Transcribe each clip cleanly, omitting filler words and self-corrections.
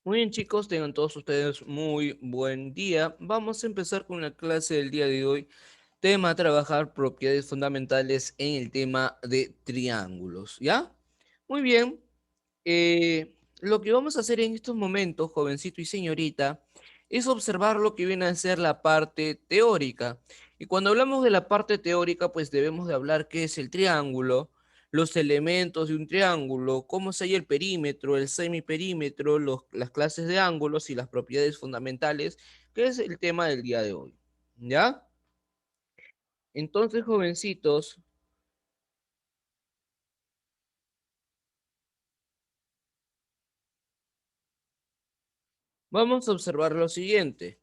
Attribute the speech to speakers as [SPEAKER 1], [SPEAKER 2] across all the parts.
[SPEAKER 1] Muy bien, chicos, tengan todos ustedes muy buen día. Vamos a empezar con la clase del día de hoy. Tema: trabajar propiedades fundamentales en el tema de triángulos, ¿ya? Muy bien. Lo que vamos a hacer en estos momentos, jovencito y señorita, es observar lo que viene a ser la parte teórica. Y cuando hablamos de la parte teórica, pues debemos de hablar qué es el triángulo, los elementos de un triángulo, cómo se halla el perímetro, el semiperímetro, las clases de ángulos y las propiedades fundamentales, que es el tema del día de hoy. ¿Ya? Entonces, jovencitos, vamos a observar lo siguiente.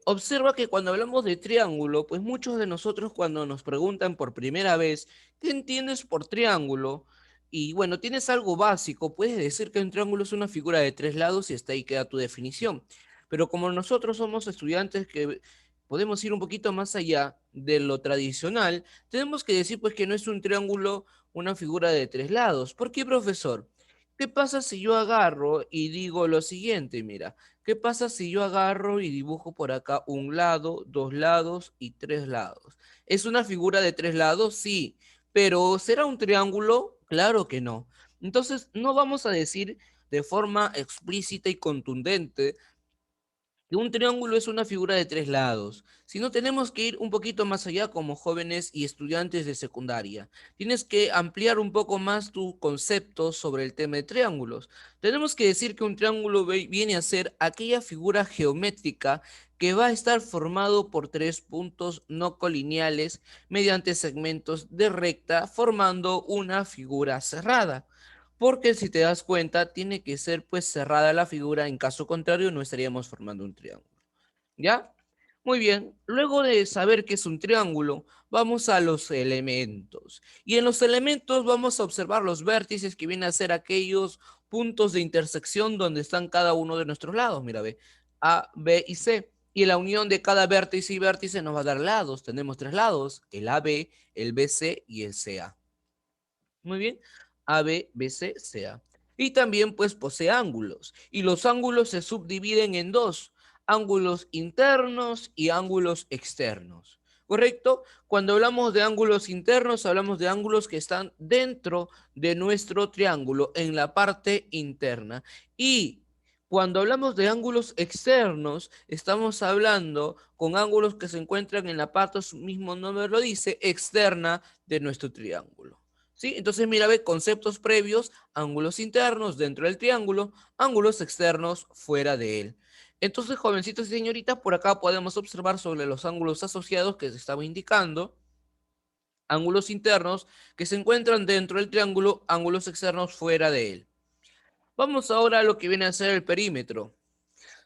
[SPEAKER 1] Observa que cuando hablamos de triángulo, pues muchos de nosotros cuando nos preguntan por primera vez, ¿qué entiendes por triángulo? Y bueno, tienes algo básico, puedes decir que un triángulo es una figura de tres lados y hasta ahí queda tu definición. Pero como nosotros somos estudiantes que podemos ir un poquito más allá de lo tradicional, tenemos que decir pues que no es un triángulo una figura de tres lados. ¿Por qué, profesor? ¿Qué pasa si yo agarro y digo lo siguiente? Mira. ¿Qué pasa si yo agarro y dibujo por acá un lado, dos lados y tres lados? ¿Es una figura de tres lados? Sí, pero ¿será un triángulo? Claro que no. Entonces, no vamos a decir de forma explícita y contundente que un triángulo es una figura de tres lados, sino tenemos que ir un poquito más allá como jóvenes y estudiantes de secundaria. Tienes que ampliar un poco más tu concepto sobre el tema de triángulos. Tenemos que decir que un triángulo viene a ser aquella figura geométrica que va a estar formado por tres puntos no colineales mediante segmentos de recta formando una figura cerrada. Porque si te das cuenta, tiene que ser pues cerrada la figura, en caso contrario no estaríamos formando un triángulo. ¿Ya? Muy bien, luego de saber qué es un triángulo, vamos a los elementos. Y en los elementos vamos a observar los vértices que vienen a ser aquellos puntos de intersección donde están cada uno de nuestros lados. Mira, ve, A, B y C. Y la unión de cada vértice y vértice nos va a dar lados. Tenemos tres lados, el AB, el BC y el CA. Muy bien. A, B, B, C, C, A. Y también pues posee ángulos. Y los ángulos se subdividen en dos. Ángulos internos y ángulos externos. ¿Correcto? Cuando hablamos de ángulos internos, hablamos de ángulos que están dentro de nuestro triángulo, en la parte interna. Y cuando hablamos de ángulos externos, estamos hablando con ángulos que se encuentran en la parte, su mismo nombre lo dice, externa de nuestro triángulo. ¿Sí? Entonces, mira, ve conceptos previos, ángulos internos dentro del triángulo, ángulos externos fuera de él. Entonces, jovencitos y señoritas, por acá podemos observar sobre los ángulos asociados que se estaba indicando, ángulos internos que se encuentran dentro del triángulo, ángulos externos fuera de él. Vamos ahora a lo que viene a ser el perímetro.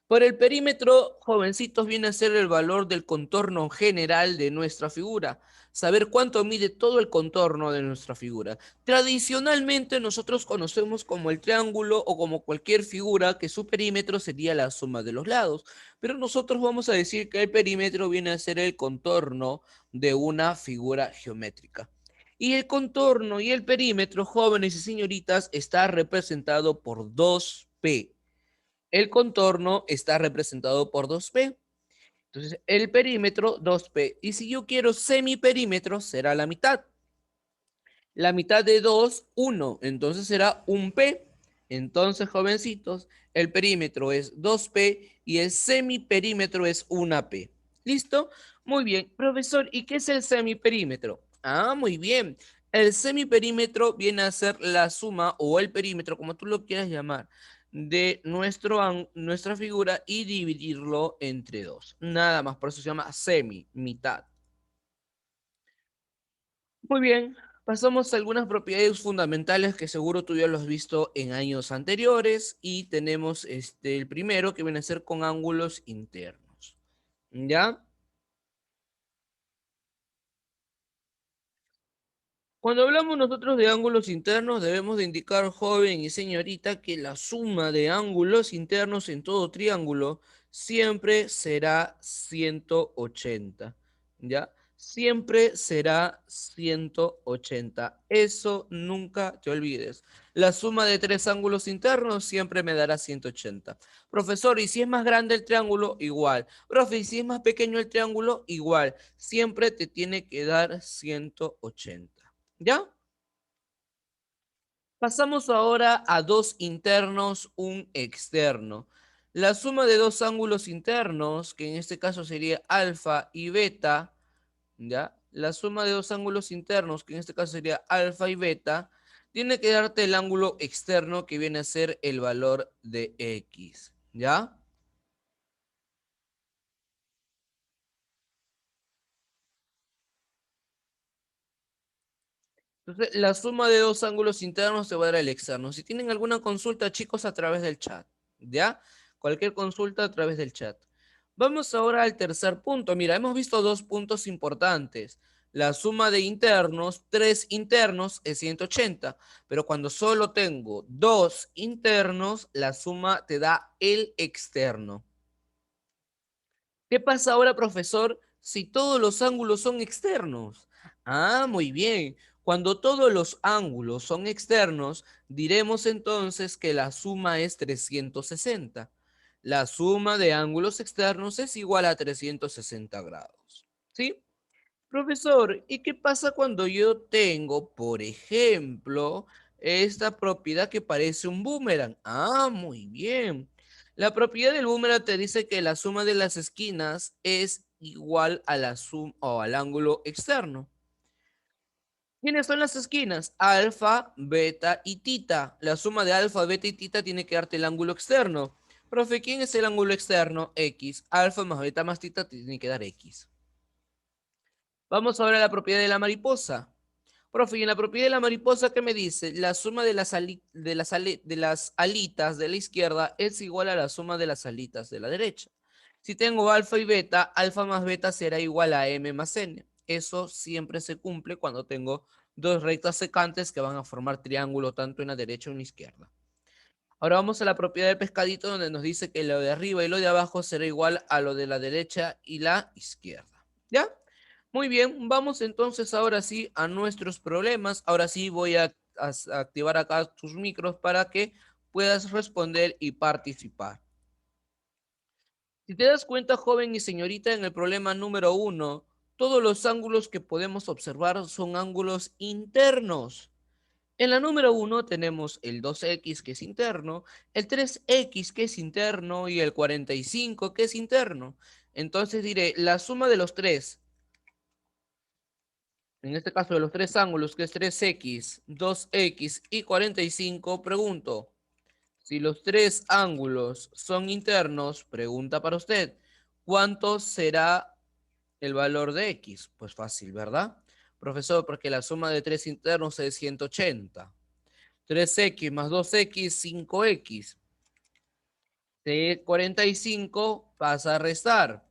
[SPEAKER 1] Por el perímetro, jovencitos, viene a ser el valor del contorno general de nuestra figura. Saber cuánto mide todo el contorno de nuestra figura. Tradicionalmente nosotros conocemos como el triángulo o como cualquier figura que su perímetro sería la suma de los lados. Pero nosotros vamos a decir que el perímetro viene a ser el contorno de una figura geométrica. Y el contorno y el perímetro, jóvenes y señoritas, está representado por 2P. El contorno está representado por 2P. Entonces, el perímetro, 2P. Y si yo quiero semiperímetro, será la mitad. La mitad de 2, 1. Entonces será 1P. Entonces, jovencitos, el perímetro es 2P y el semiperímetro es 1P. ¿Listo? Muy bien. Profesor, ¿y qué es el semiperímetro? Ah, muy bien. El semiperímetro viene a ser la suma o el perímetro, como tú lo quieras llamar, de nuestra figura y dividirlo entre dos. Nada más, por eso se llama semi, mitad. Muy bien, pasamos a algunas propiedades fundamentales que seguro tú ya lo has visto en años anteriores y tenemos el primero que viene a ser con ángulos internos. ¿Ya? Cuando hablamos nosotros de ángulos internos, debemos de indicar, joven y señorita, que la suma de ángulos internos en todo triángulo siempre será 180. ¿Ya? siempre será 180. Eso nunca te olvides. La suma de tres ángulos internos siempre me dará 180. Profesor, ¿y si es más grande el triángulo? Igual. Profe, ¿y si es más pequeño el triángulo? Igual. Siempre te tiene que dar 180. ¿Ya? Pasamos ahora a dos internos, un externo. La suma de dos ángulos internos, que en este caso sería alfa y beta, ¿ya? La suma de dos ángulos internos, que en este caso sería alfa y beta, tiene que darte el ángulo externo que viene a ser el valor de x, ¿ya? Entonces, la suma de dos ángulos internos te va a dar el externo. Si tienen alguna consulta, chicos, a través del chat, ¿ya? Cualquier consulta a través del chat. Vamos ahora al tercer punto. Mira, hemos visto dos puntos importantes. La suma de internos, tres internos es 180, pero cuando solo tengo dos internos, la suma te da el externo. ¿Qué pasa ahora, profesor, si todos los ángulos son externos? Ah, muy bien. Cuando todos los ángulos son externos, diremos entonces que la suma es 360. La suma de ángulos externos es igual a 360 grados. ¿Sí? Profesor, ¿y qué pasa cuando yo tengo, por ejemplo, esta propiedad que parece un boomerang? Ah, muy bien. La propiedad del boomerang te dice que la suma de las esquinas es igual a la suma o al ángulo externo. ¿Quiénes son las esquinas? Alfa, beta y tita. La suma de alfa, beta y tita tiene que darte el ángulo externo. Profe, ¿quién es el ángulo externo? X. Alfa más beta más tita tiene que dar X. Vamos ahora a la propiedad de la mariposa. Profe, y en la propiedad de la mariposa, ¿qué me dice? La suma de las alitas de la izquierda es igual a la suma de las alitas de la derecha. Si tengo alfa y beta, alfa más beta será igual a m más n. Eso siempre se cumple cuando tengo dos rectas secantes que van a formar triángulo tanto en la derecha como en la izquierda. Ahora vamos a la propiedad del pescadito donde nos dice que lo de arriba y lo de abajo será igual a lo de la derecha y la izquierda. ¿Ya? Muy bien, vamos entonces ahora sí a nuestros problemas. Ahora sí voy a activar acá tus micros para que puedas responder y participar. Si te das cuenta, joven y señorita, en el problema número uno, todos los ángulos que podemos observar son ángulos internos. En la número uno tenemos el 2x que es interno, el 3x que es interno y el 45 que es interno. Entonces diré, la suma de los tres, en este caso de los tres ángulos, que es 3x, 2x y 45, pregunto, si los tres ángulos son internos, pregunta para usted, ¿cuánto será el valor de x? Pues fácil, ¿verdad? Profesor, porque la suma de tres internos es 180. 3x más 2x, 5x. De 45 pasa a restar.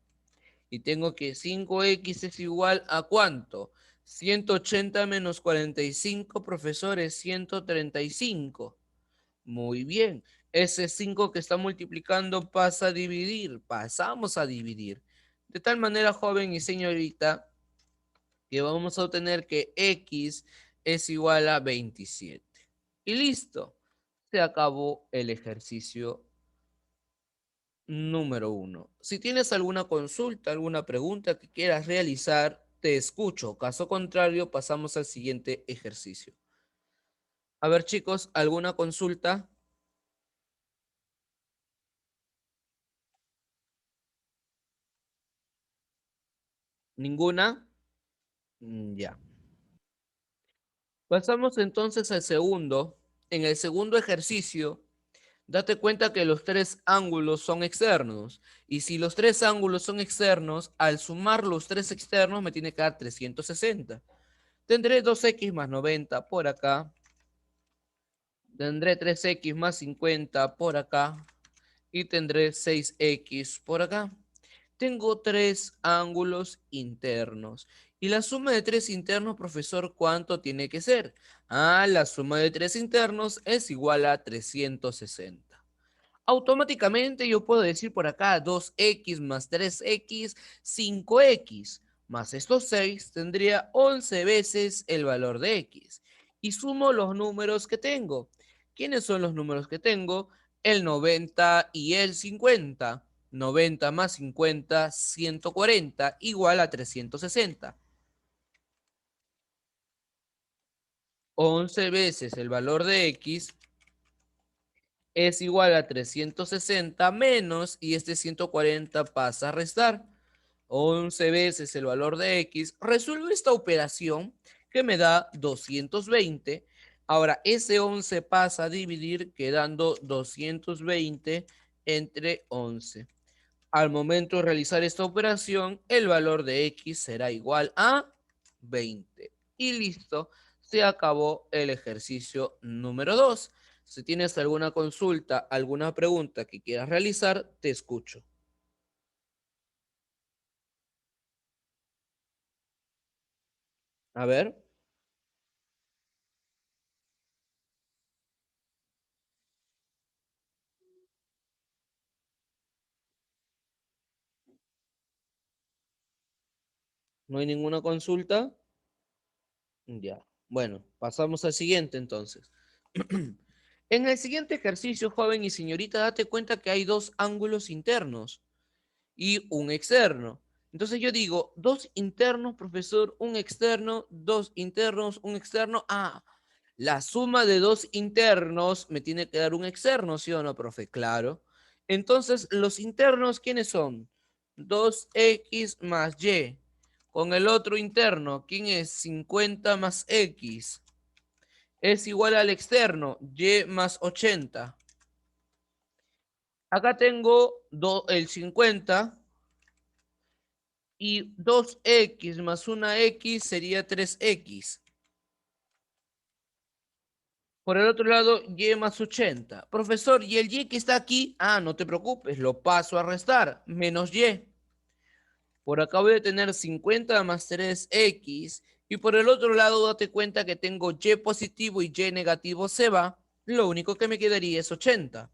[SPEAKER 1] Y tengo que 5x es igual a ¿cuánto? 180 menos 45, profesores, 135. Muy bien. Ese 5 que está multiplicando pasa a dividir. Pasamos a dividir. De tal manera, joven y señorita, que vamos a obtener que x es igual a 27. Y listo. Se acabó el ejercicio número uno. Si tienes alguna consulta, alguna pregunta que quieras realizar, te escucho. Caso contrario, pasamos al siguiente ejercicio. A ver, chicos, ¿alguna consulta? ¿Ninguna? Ya. Pasamos entonces al segundo. En el segundo ejercicio, date cuenta que los tres ángulos son externos. Y si los tres ángulos son externos, al sumar los tres externos me tiene que dar 360. Tendré 2x más 90 por acá. Tendré 3x más 50 por acá. Y tendré 6x por acá. Tengo tres ángulos internos. Y la suma de tres internos, profesor, ¿cuánto tiene que ser? Ah, la suma de tres internos es igual a 360. Automáticamente yo puedo decir por acá 2x más 3x, 5x. más estos 6 tendría 11 veces el valor de x. Y sumo los números que tengo. ¿Quiénes son los números que tengo? El 90 y el 50. 90 más 50, 140, igual a 360. 11 veces el valor de x es igual a 360 menos, y este 140 pasa a restar. 11 veces el valor de x. Resuelvo esta operación que me da 220. Ahora, ese 11 pasa a dividir, quedando 220 entre 11. Al momento de realizar esta operación, el valor de x será igual a 20. Y listo, se acabó el ejercicio número 2. Si tienes alguna consulta, alguna pregunta que quieras realizar, te escucho. A ver. ¿No hay ninguna consulta? Ya. Bueno, pasamos al siguiente entonces. En el siguiente ejercicio, joven y señorita, date cuenta que hay dos ángulos internos y un externo. Entonces yo digo, dos internos, profesor, un externo, dos internos, un externo. Ah, la suma de dos internos me tiene que dar un externo, ¿sí o no, profe? Claro. Entonces, los internos, ¿quiénes son? 2x más y. Con el otro interno, ¿quién es? 50 más x. Es igual al externo, y más 80. Acá tengo el 50 y 2x más una x sería 3x. Por el otro lado, y más 80. Profesor, ¿y el y que está aquí? Ah, no te preocupes, lo paso a restar. Menos y. Por acá voy a tener 50 más 3x. Y por el otro lado, date cuenta que tengo y positivo y y negativo se va. Lo único que me quedaría es 80.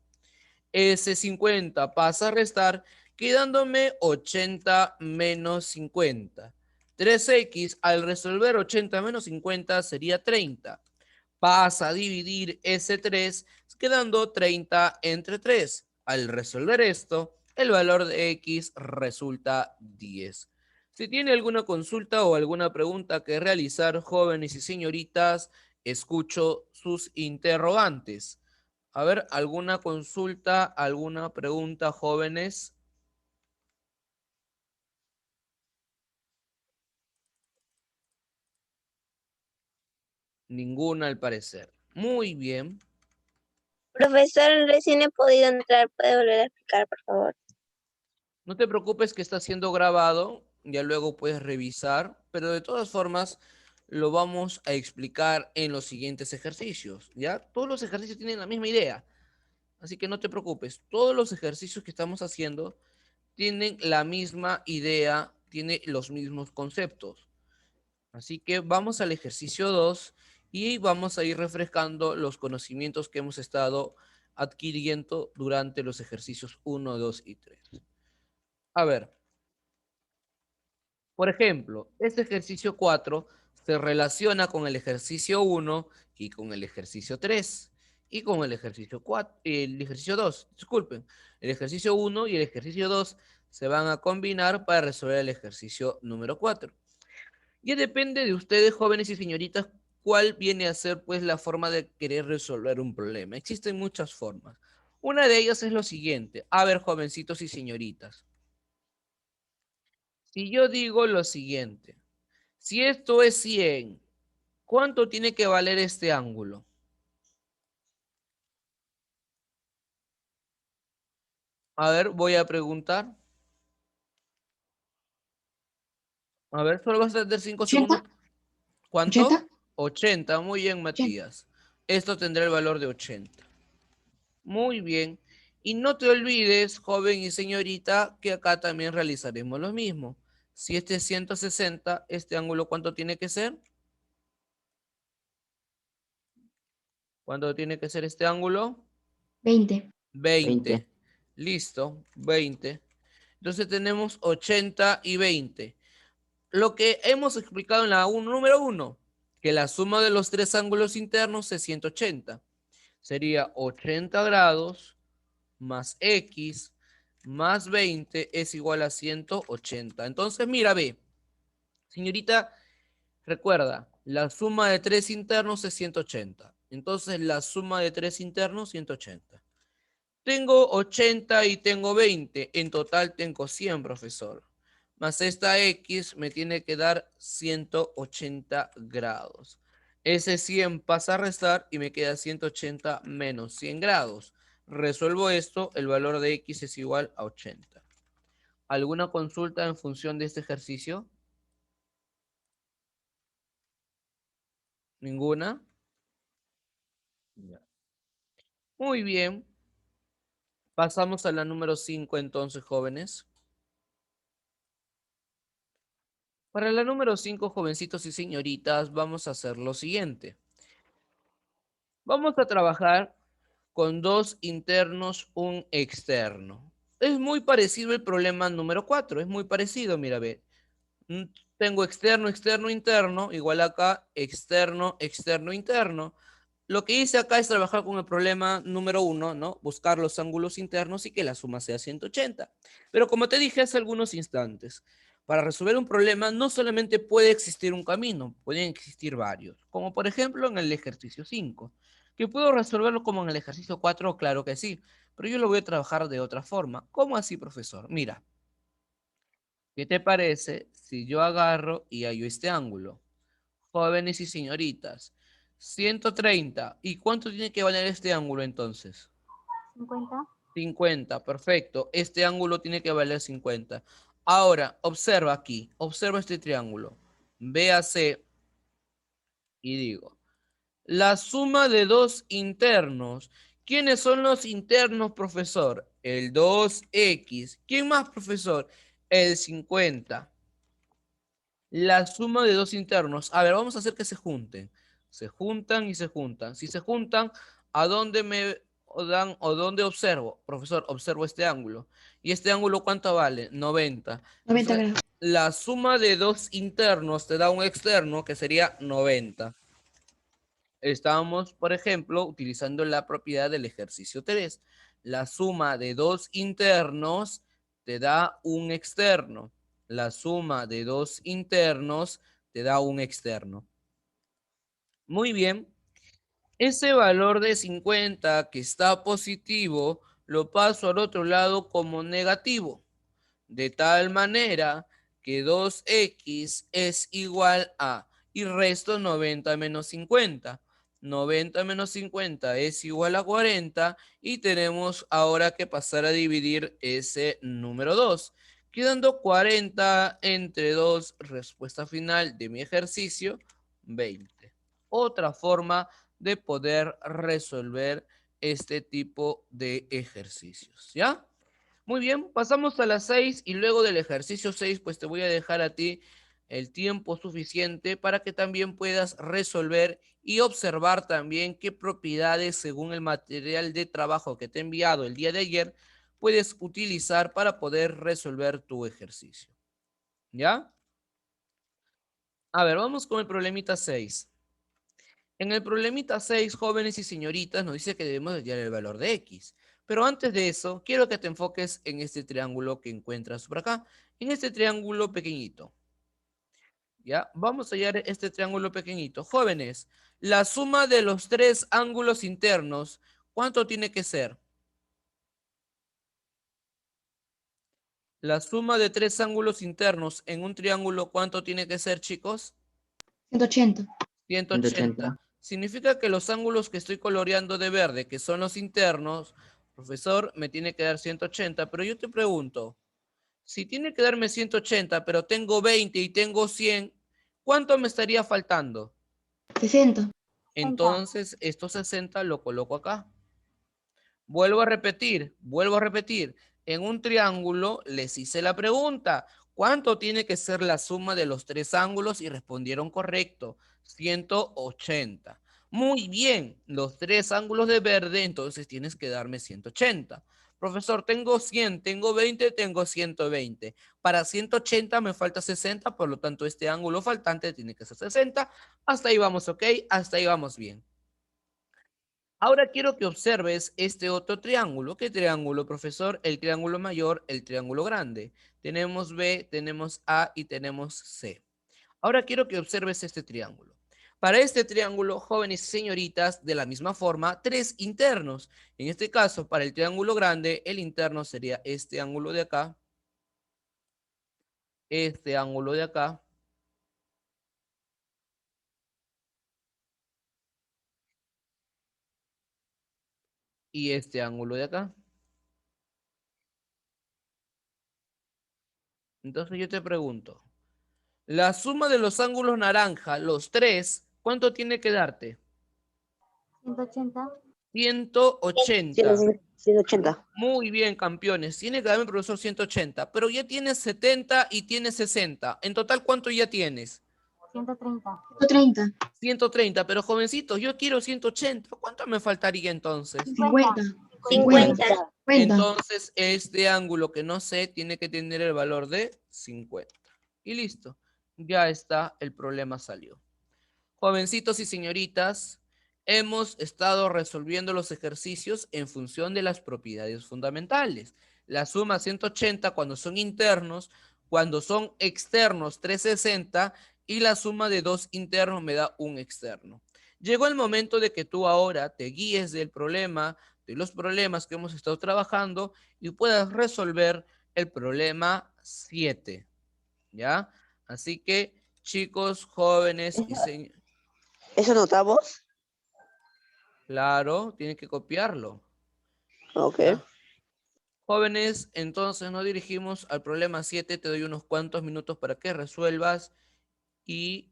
[SPEAKER 1] Ese 50 pasa a restar, quedándome 80 menos 50. 3x al resolver 80 menos 50 sería 30. Pasa a dividir ese 3, quedando 30 entre 3. Al resolver esto, el valor de x resulta 10. Si tiene alguna consulta o alguna pregunta que realizar, jóvenes y señoritas, escucho sus interrogantes. A ver, ¿alguna consulta, alguna pregunta, jóvenes? Ninguna al parecer. Muy bien.
[SPEAKER 2] Profesor, recién he podido entrar. ¿Puede volver a explicar, por favor?
[SPEAKER 1] No te preocupes que está siendo grabado, ya luego puedes revisar, pero de todas formas lo vamos a explicar en los siguientes ejercicios, ¿ya? Todos los ejercicios tienen la misma idea, así que no te preocupes. Todos los ejercicios que estamos haciendo tienen la misma idea, tienen los mismos conceptos. Así que vamos al ejercicio 2 y vamos a ir refrescando los conocimientos que hemos estado adquiriendo durante los ejercicios 1, 2 y 3. A ver, por ejemplo, este ejercicio 4 se relaciona con el ejercicio 1 y con el ejercicio 3 y con el ejercicio 4, el ejercicio 2, disculpen. El ejercicio 1 y el ejercicio 2 se van a combinar para resolver el ejercicio número 4. Ya depende de ustedes, jóvenes y señoritas, cuál viene a ser pues la forma de querer resolver un problema. Existen muchas formas. Una de ellas es lo siguiente. A ver, jovencitos y señoritas. Si yo digo lo siguiente, si esto es 100, ¿cuánto tiene que valer este ángulo? A ver, voy a preguntar. A ver, solo vas a tener 5 segundos.
[SPEAKER 3] 80,
[SPEAKER 1] ¿Cuánto?
[SPEAKER 3] 80,
[SPEAKER 1] 80. Muy bien,
[SPEAKER 3] 80.
[SPEAKER 1] Matías. Esto tendrá el valor de 80. Muy bien. Y no te olvides, joven y señorita, que acá también realizaremos lo mismo. Si este es 160, ¿este ángulo cuánto tiene que ser? ¿Cuánto tiene que ser este ángulo?
[SPEAKER 3] 20.
[SPEAKER 1] 20.
[SPEAKER 4] 20.
[SPEAKER 1] Listo, 20. Entonces tenemos 80 y 20. lo que hemos explicado en la número 1, que la suma de los tres ángulos internos es 180. Sería 80 grados más X más 20 es igual a 180. Entonces, mira, ve, señorita, recuerda, la suma de tres internos es 180. Entonces, la suma de tres internos, 180. Tengo 80 y tengo 20. En total tengo 100, profesor. Más esta X me tiene que dar 180 grados. Ese 100 pasa a restar y me queda 180 menos 100 grados. Resuelvo esto, el valor de X es igual a 80. ¿Alguna consulta en función de este ejercicio? ¿Ninguna? Ya. Muy bien. Pasamos a la número 5 entonces, jóvenes. Para la número 5, jovencitos y señoritas, vamos a hacer lo siguiente. Vamos a trabajar con dos internos, un externo. Es muy parecido el problema número 4, es muy parecido, mira, ve. Tengo externo, externo, interno, igual acá, externo, externo, interno. Lo que hice acá es trabajar con el problema número 1, ¿no? Buscar los ángulos internos y que la suma sea 180. Pero como te dije hace algunos instantes, para resolver un problema no solamente puede existir un camino, pueden existir varios. Como por ejemplo en el ejercicio 5. ¿Que puedo resolverlo como en el ejercicio 4? Claro que sí. Pero yo lo voy a trabajar de otra forma. ¿Cómo así, profesor? Mira, ¿qué te parece si yo agarro y hallo este ángulo? Jóvenes y señoritas, 130. ¿Y cuánto tiene que valer este ángulo entonces?
[SPEAKER 2] 50.
[SPEAKER 1] 50, perfecto. Este ángulo tiene que valer 50. Ahora, observa aquí, observa este triángulo. Véase y digo, la suma de dos internos. ¿Quiénes son los internos, profesor? El 2x. ¿Quién más, profesor? El 50. La suma de dos internos. A ver, vamos a hacer que se junten. Se juntan y se juntan. Si se juntan, ¿a dónde me dan o dónde observo? Profesor, observo este ángulo. ¿Y este ángulo cuánto vale? 90.
[SPEAKER 3] 90
[SPEAKER 1] Entonces,
[SPEAKER 3] grados.
[SPEAKER 1] la suma de dos internos te da un externo que sería 90. Estamos, por ejemplo, utilizando la propiedad del ejercicio 3. La suma de dos internos te da un externo. La suma de dos internos te da un externo. Muy bien. Ese valor de 50 que está positivo lo paso al otro lado como negativo. De tal manera que 2x es igual a, y resto 90 menos 50. 90 menos 50 es igual a 40 y tenemos ahora que pasar a dividir ese número 2, quedando 40 entre 2, respuesta final de mi ejercicio, 20. Otra forma de poder resolver este tipo de ejercicios, ¿ya? Muy bien, pasamos a las 6 y luego del ejercicio 6, pues te voy a dejar a ti el tiempo suficiente para que también puedas resolver y observar también qué propiedades, según el material de trabajo que te he enviado el día de ayer, puedes utilizar para poder resolver tu ejercicio. ¿Ya? A ver, vamos con el problemita 6. En el problemita 6, jóvenes y señoritas, nos dice que debemos hallar el valor de X. Pero antes de eso, quiero que te enfoques en este triángulo que encuentras por acá, en este triángulo pequeñito. ¿Ya? Vamos a hallar este triángulo pequeñito. Jóvenes, la suma de los tres ángulos internos, ¿cuánto tiene que ser? La suma de tres ángulos internos en un triángulo, ¿cuánto tiene que ser, chicos?
[SPEAKER 3] 180.
[SPEAKER 1] 180. Significa que los ángulos que estoy coloreando de verde, que son los internos, profesor, me tiene que dar 180, pero yo te pregunto, si tiene que darme 180, pero tengo 20 y tengo 100, ¿cuánto me estaría faltando?
[SPEAKER 3] 60.
[SPEAKER 1] Entonces, estos 60 lo coloco acá. Vuelvo a repetir, vuelvo a repetir. En un triángulo les hice la pregunta, ¿cuánto tiene que ser la suma de los tres ángulos? Y respondieron correcto, 180. Muy bien, los tres ángulos de verde, entonces tienes que darme 180. Profesor, tengo 100, tengo 20, tengo 120. Para 180 me falta 60, por lo tanto este ángulo faltante tiene que ser 60. Hasta ahí vamos, ¿ok? Hasta ahí vamos bien. Ahora quiero que observes este otro triángulo. ¿Qué triángulo, profesor? El triángulo mayor, el triángulo grande. Tenemos B, tenemos A y tenemos C. Ahora quiero que observes este triángulo. Para este triángulo, jóvenes y señoritas, de la misma forma, tres internos. En este caso, para el triángulo grande, el interno sería este ángulo de acá, este ángulo de acá, y este ángulo de acá. Entonces yo te pregunto, la suma de los ángulos naranja, los tres, ¿cuánto tiene que darte?
[SPEAKER 3] 180.
[SPEAKER 1] 180.
[SPEAKER 4] 180.
[SPEAKER 1] Muy bien, campeones. Tiene que darme, profesor, 180. Pero ya tienes 70 y tienes 60. En total, ¿cuánto ya tienes?
[SPEAKER 3] 130. 130.
[SPEAKER 1] 130. Pero jovencitos, yo quiero 180. ¿Cuánto me faltaría entonces?
[SPEAKER 3] 50.
[SPEAKER 2] 50.
[SPEAKER 3] 50.
[SPEAKER 1] Entonces, este ángulo que no sé tiene que tener el valor de 50. Y listo. Ya está, el problema salió. Jovencitos y señoritas, hemos estado resolviendo los ejercicios en función de las propiedades fundamentales. La suma 180 cuando son internos, cuando son externos 360 y la suma de dos internos me da un externo. Llegó el momento de que tú ahora te guíes del problema, de los problemas que hemos estado trabajando y puedas resolver el problema 7. ¿Ya? Así que, chicos, jóvenes y señores,
[SPEAKER 4] ¿Eso notamos?
[SPEAKER 1] claro, tienen que copiarlo.
[SPEAKER 4] Ok.
[SPEAKER 1] ¿Ya? Jóvenes, entonces nos dirigimos al problema 7. Te doy unos cuantos minutos para que resuelvas y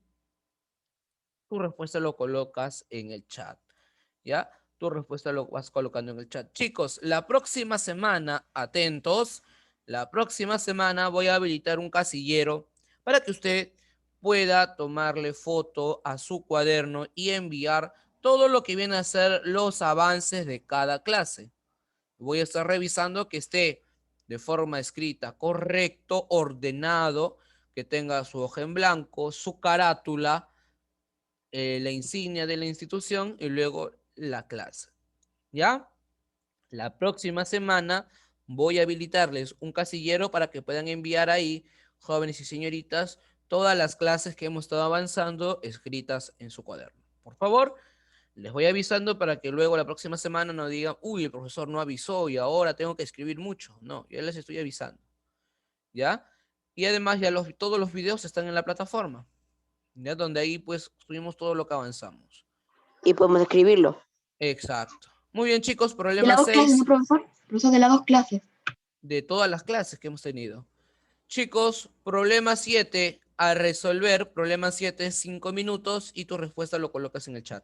[SPEAKER 1] tu respuesta lo colocas en el chat. ¿Ya? Tu respuesta lo vas colocando en el chat. Chicos, la próxima semana, atentos, la próxima semana voy a habilitar un casillero para que usted pueda tomarle foto a su cuaderno y enviar todo lo que viene a ser los avances de cada clase. Voy a estar revisando que esté de forma escrita, correcto, ordenado, que tenga su hoja en blanco, su carátula, la insignia de la institución y luego la clase. ¿Ya? La próxima semana voy a habilitarles un casillero para que puedan enviar ahí, jóvenes y señoritas, todas las clases que hemos estado avanzando escritas en su cuaderno. Por favor, les voy avisando para que luego la próxima semana no digan, uy, el profesor no avisó y ahora tengo que escribir mucho. No, ya les estoy avisando. ¿Ya? Y además ya todos los videos están en la plataforma. ¿Ya? Donde ahí pues subimos todo lo que avanzamos.
[SPEAKER 4] Y podemos escribirlo.
[SPEAKER 1] Exacto. Muy bien, chicos,
[SPEAKER 3] De las
[SPEAKER 1] problema
[SPEAKER 3] dos clases,
[SPEAKER 1] 6
[SPEAKER 3] ¿no, profesor? Profesor, de las dos clases.
[SPEAKER 1] de todas las clases que hemos tenido. Chicos, problema 7 a resolver. Problema 7 es 5 minutos y tu respuesta lo colocas en el chat.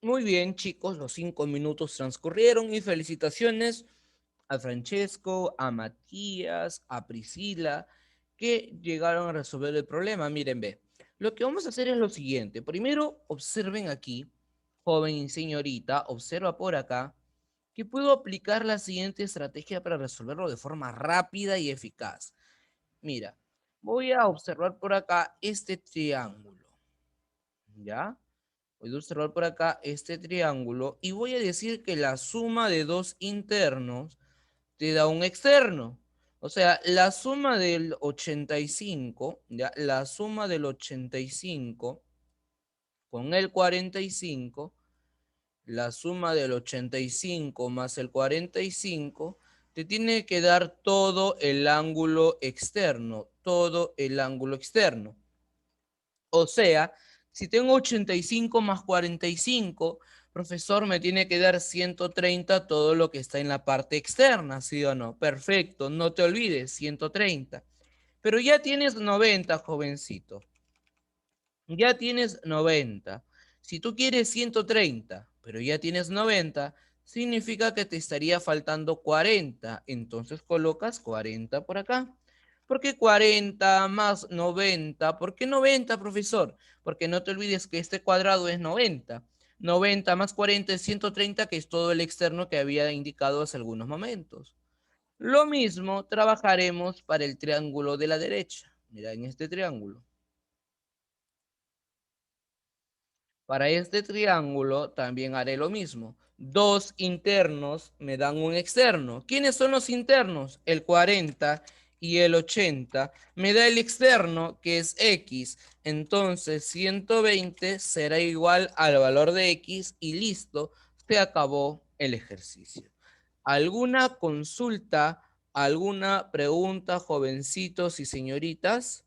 [SPEAKER 1] Muy bien, chicos, los 5 minutos transcurrieron y felicitaciones a Francesco, a Matías, a Priscila, que llegaron a resolver el problema. Miren, ve, lo que vamos a hacer es lo siguiente. Primero, observen aquí, joven y señorita, observa por acá, que puedo aplicar la siguiente estrategia para resolverlo de forma rápida y eficaz. Mira, voy a observar por acá este triángulo, ¿ya? Voy a observar por acá este triángulo y voy a decir que la suma de dos internos te da un externo. O sea, la suma del 85, ¿ya? La suma del 85 con el 45, la suma del 85 más el 45, te tiene que dar todo el ángulo externo, todo el ángulo externo. O sea, si tengo 85 más 45, profesor, me tiene que dar 130 todo lo que está en la parte externa, ¿sí o no? Perfecto, no te olvides, 130. Pero ya tienes 90, jovencito. Ya tienes 90. Si tú quieres 130, pero ya tienes 90, significa que te estaría faltando 40. Entonces colocas 40 por acá. ¿Por qué 40 más 90? ¿Por qué 90, profesor? Porque no te olvides que este cuadrado es 90. 90 más 40 es 130, que es todo el externo que había indicado hace algunos momentos. Lo mismo trabajaremos para el triángulo de la derecha. Mira, en este triángulo. Para este triángulo también haré lo mismo. Dos internos me dan un externo. ¿Quiénes son los internos? El 40 y el 80. Me da el externo, que es X. Entonces 120 será igual al valor de X y listo, se acabó el ejercicio. ¿Alguna consulta, alguna pregunta, jovencitos y señoritas?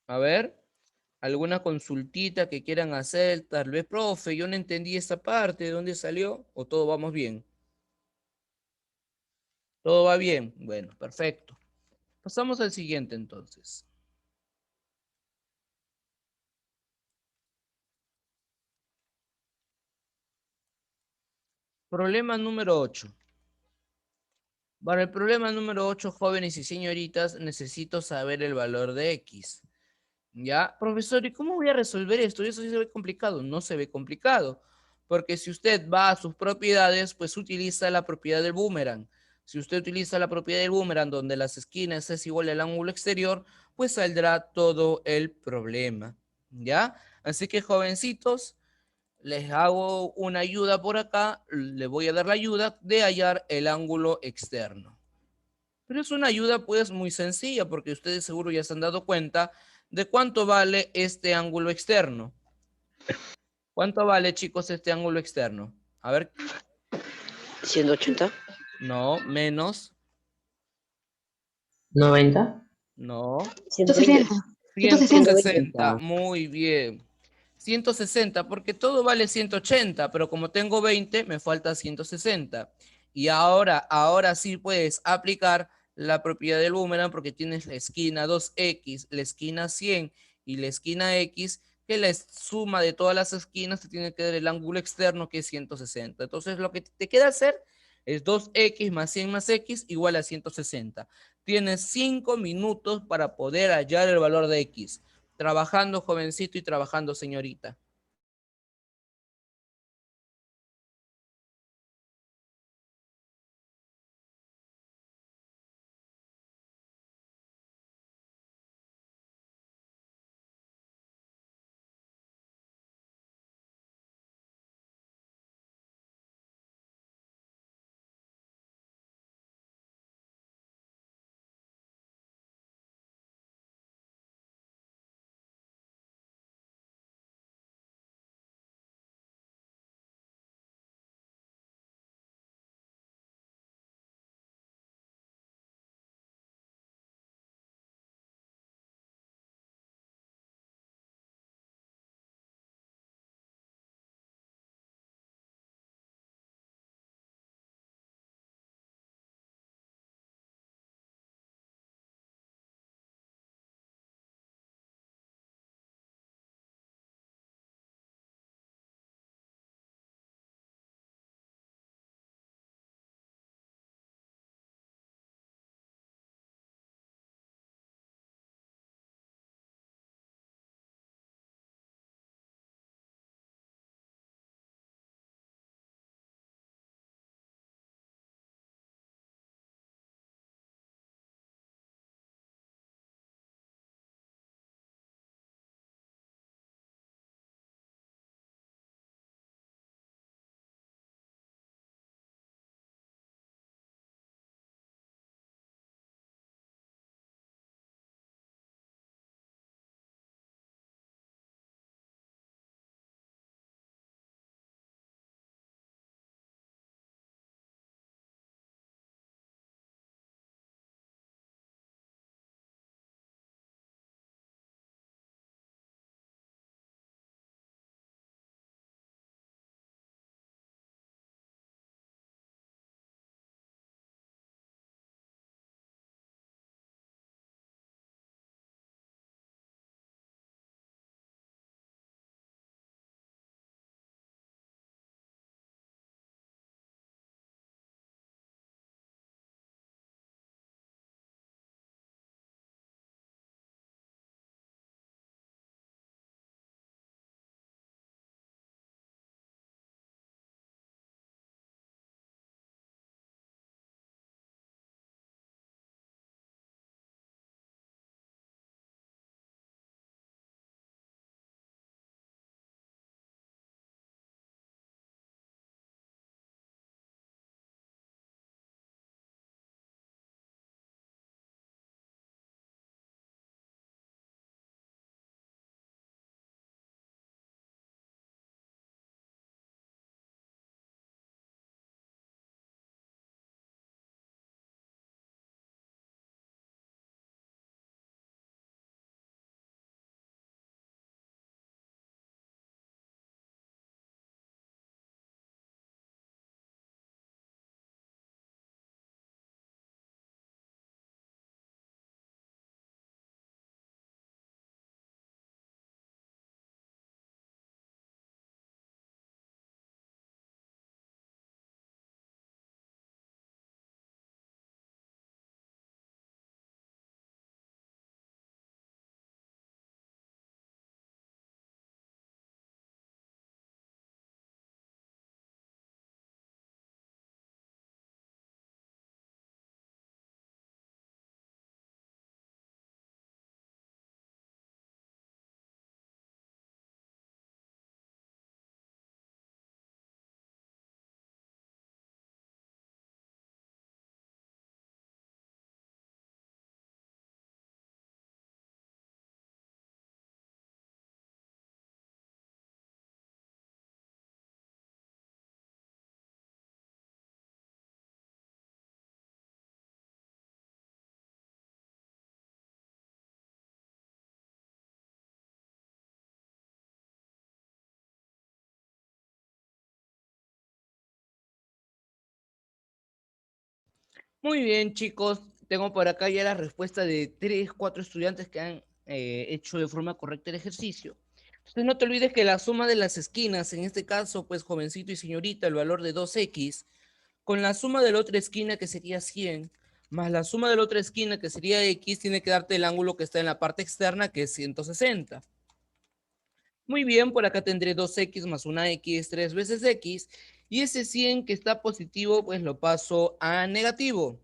[SPEAKER 1] A ver. ¿Alguna consultita que quieran hacer? Tal vez, profe, yo no entendí esta parte, ¿de dónde salió? ¿O todo vamos bien? ¿Todo va bien? Bueno, perfecto. Pasamos al siguiente entonces. Problema número 8. Para el problema número 8, jóvenes y señoritas, necesito saber el valor de X. ¿Ya? Profesor, ¿y cómo voy a resolver esto? Eso sí se ve complicado. No se ve complicado. Porque si usted va a sus propiedades, pues utiliza la propiedad del boomerang. Si usted utiliza la propiedad del boomerang donde las esquinas es igual al ángulo exterior, pues saldrá todo el problema. ¿Ya? Así que, jovencitos, les hago una ayuda por acá. Les voy a dar la ayuda de hallar el ángulo externo. Pero es una ayuda pues muy sencilla porque ustedes seguro ya se han dado cuenta de cuánto vale este ángulo externo. ¿Cuánto vale, chicos, este ángulo externo? A ver,
[SPEAKER 4] 180.
[SPEAKER 1] no, menos,
[SPEAKER 5] 90.
[SPEAKER 1] no,
[SPEAKER 4] 120.
[SPEAKER 3] 160.
[SPEAKER 1] 160,
[SPEAKER 4] 120.
[SPEAKER 1] muy bien. 160, porque todo vale 180, pero como tengo 20, me falta 160. Y ahora sí puedes aplicar la propiedad del boomerang porque tienes la esquina 2x, la esquina 100 y la esquina x, que la suma de todas las esquinas te tiene que dar el ángulo externo que es 160. Entonces lo que te queda hacer es 2x más 100 más x igual a 160. Tienes 5 minutos para poder hallar el valor de x. Trabajando, jovencito, y trabajando, señorita. Muy bien, chicos. Tengo por acá ya la respuesta de 3, 4 estudiantes que han hecho de forma correcta el ejercicio. Entonces no te olvides que la suma de las esquinas, en este caso, pues jovencito y señorita, el valor de 2x, con la suma de la otra esquina que sería 100, más la suma de la otra esquina que sería x, tiene que darte el ángulo que está en la parte externa, que es 160. Muy bien, por acá tendré 2x más una x, 3 veces x, y ese 100 que está positivo, pues lo paso a negativo.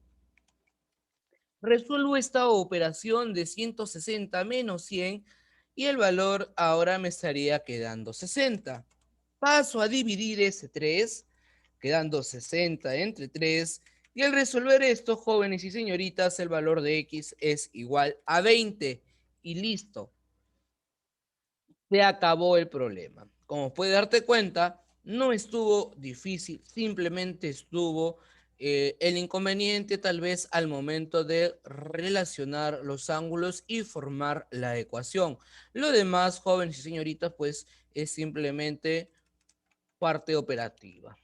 [SPEAKER 1] Resuelvo esta operación de 160 menos 100 y el valor ahora me estaría quedando 60. Paso a dividir ese 3, quedando 60 entre 3. Y al resolver esto, jóvenes y señoritas, el valor de x es igual a 20. Y listo, se acabó el problema. Como puedes darte cuenta, no estuvo difícil, simplemente estuvo el inconveniente tal vez al momento de relacionar los ángulos y formar la ecuación. Lo demás, jóvenes y señoritas, pues es simplemente parte operativa.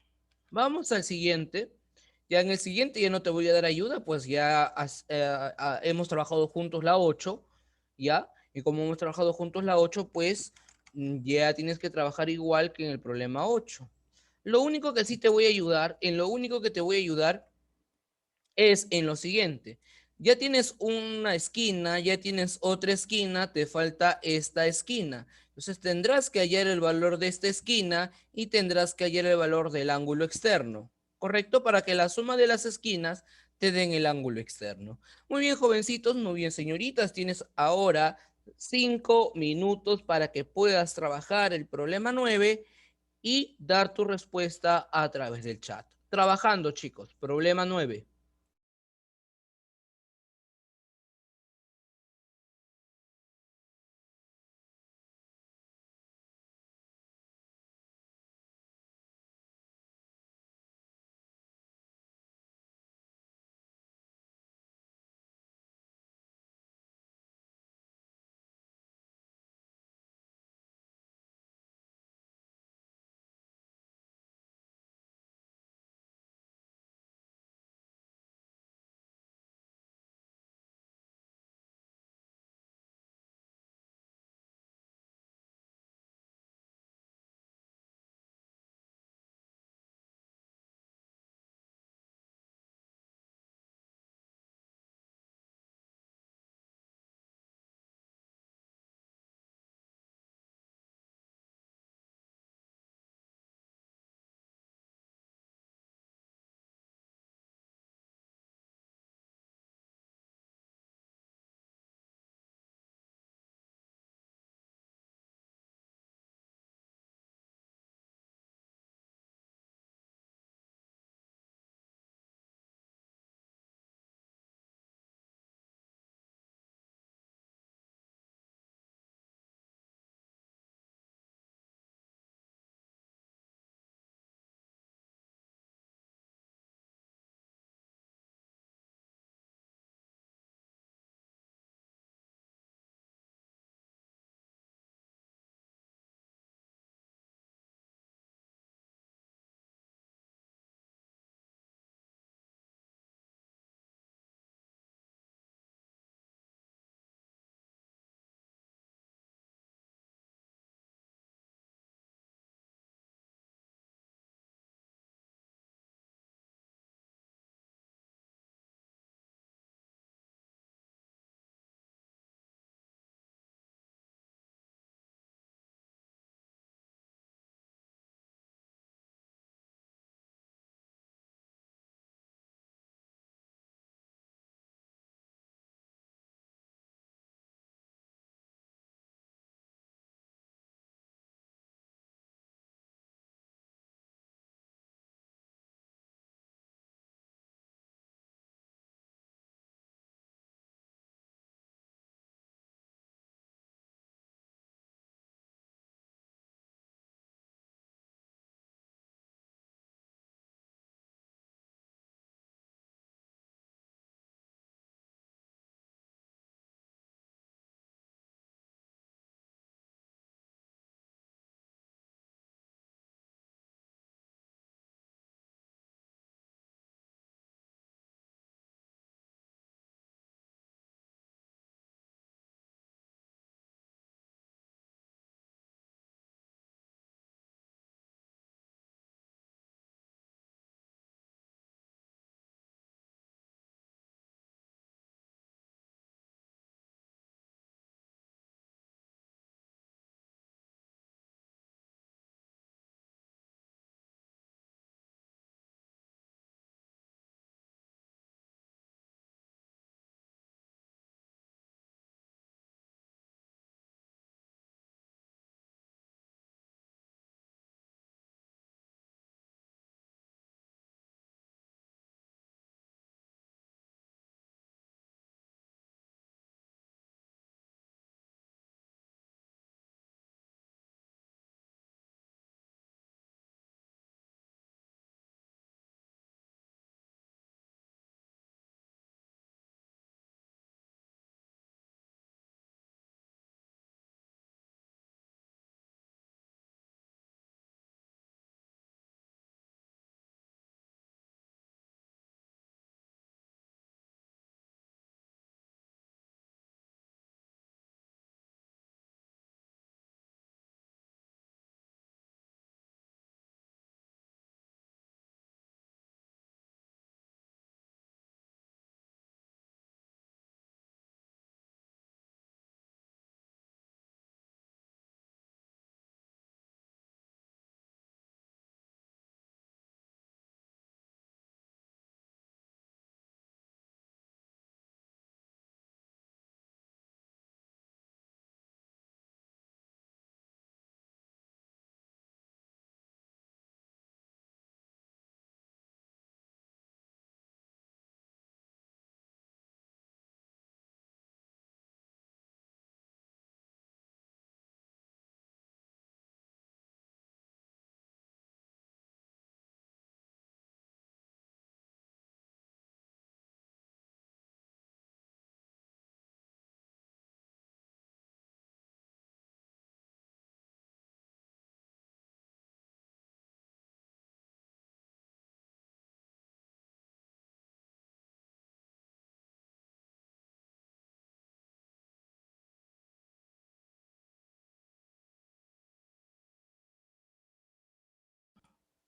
[SPEAKER 1] Vamos al siguiente. Ya en el siguiente ya no te voy a dar ayuda, pues ya hemos trabajado juntos la 8, ¿ya? Y como hemos trabajado juntos la 8, pues ya tienes que trabajar igual que en el problema 8. Lo único que sí te voy a ayudar, en lo único que te voy a ayudar es en lo siguiente. Ya tienes una esquina, ya tienes otra esquina, te falta esta esquina. Entonces tendrás que hallar el valor de esta esquina y tendrás que hallar el valor del ángulo externo, ¿correcto? Para que la suma de las esquinas te den el ángulo externo. Muy bien, jovencitos, muy bien, señoritas. Tienes ahora 5 minutos para que puedas trabajar el problema 9 y dar tu respuesta a través del chat. Trabajando, chicos. Problema 9.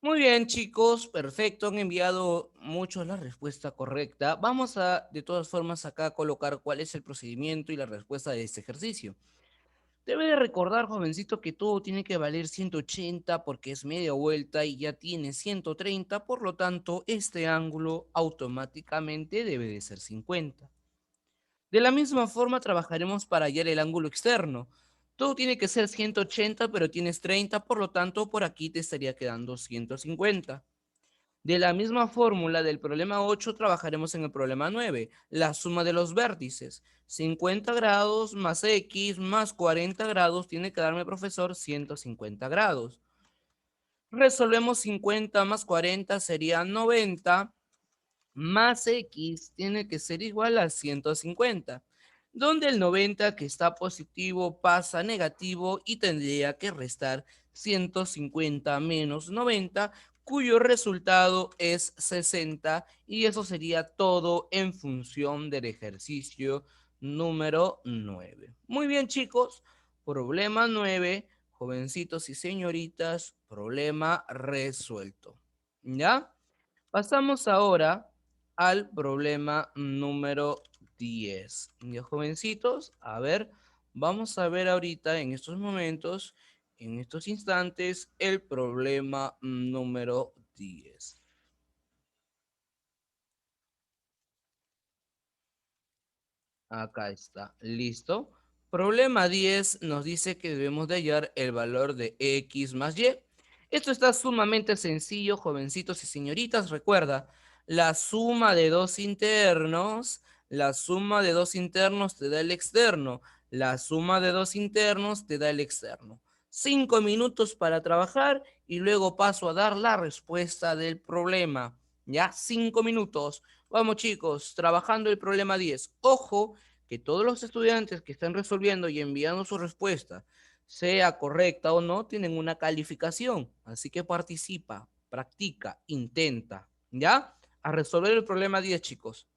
[SPEAKER 1] Muy bien, chicos, perfecto, han enviado muchos la respuesta correcta. Vamos a, de todas formas, acá colocar cuál es el procedimiento y la respuesta de este ejercicio. Debe de recordar, jovencito, que todo tiene que valer 180 porque es media vuelta y ya tiene 130, por lo tanto, este ángulo automáticamente debe de ser 50. De la misma forma, trabajaremos para hallar el ángulo externo. Todo tiene que ser 180, pero tienes 30, por lo tanto, por aquí te estaría quedando 150. De la misma fórmula del problema 8 trabajaremos en el problema 9, la suma de los vértices. 50 grados más X más 40 grados tiene que darme, profesor, 150 grados. Resolvemos 50 más 40 sería 90, más X tiene que ser igual a 150, donde el 90 que está positivo pasa a negativo y tendría que restar 150 menos 90, cuyo resultado es 60, y eso sería todo en función del ejercicio número 9. Muy bien, chicos, problema 9, jovencitos y señoritas, problema resuelto. ¿Ya? Pasamos ahora al problema número 10. Ya, jovencitos, a ver, vamos a ver ahorita en estos momentos, en estos instantes, el problema número 10. Acá está, listo. Problema 10 nos dice que debemos de hallar el valor de X más Y. Esto está sumamente sencillo, jovencitos y señoritas. Recuerda, la suma de dos internos, la suma de dos internos te da el externo, la suma de dos internos te da el externo. 5 minutos para trabajar y luego paso a dar la respuesta del problema. Ya, 5 minutos. Vamos, chicos, trabajando el problema 10. Ojo que todos los estudiantes que están resolviendo y enviando su respuesta, sea correcta o no, tienen una calificación. Así que participa, practica, intenta. ¿Ya? A resolver el problema 10, chicos.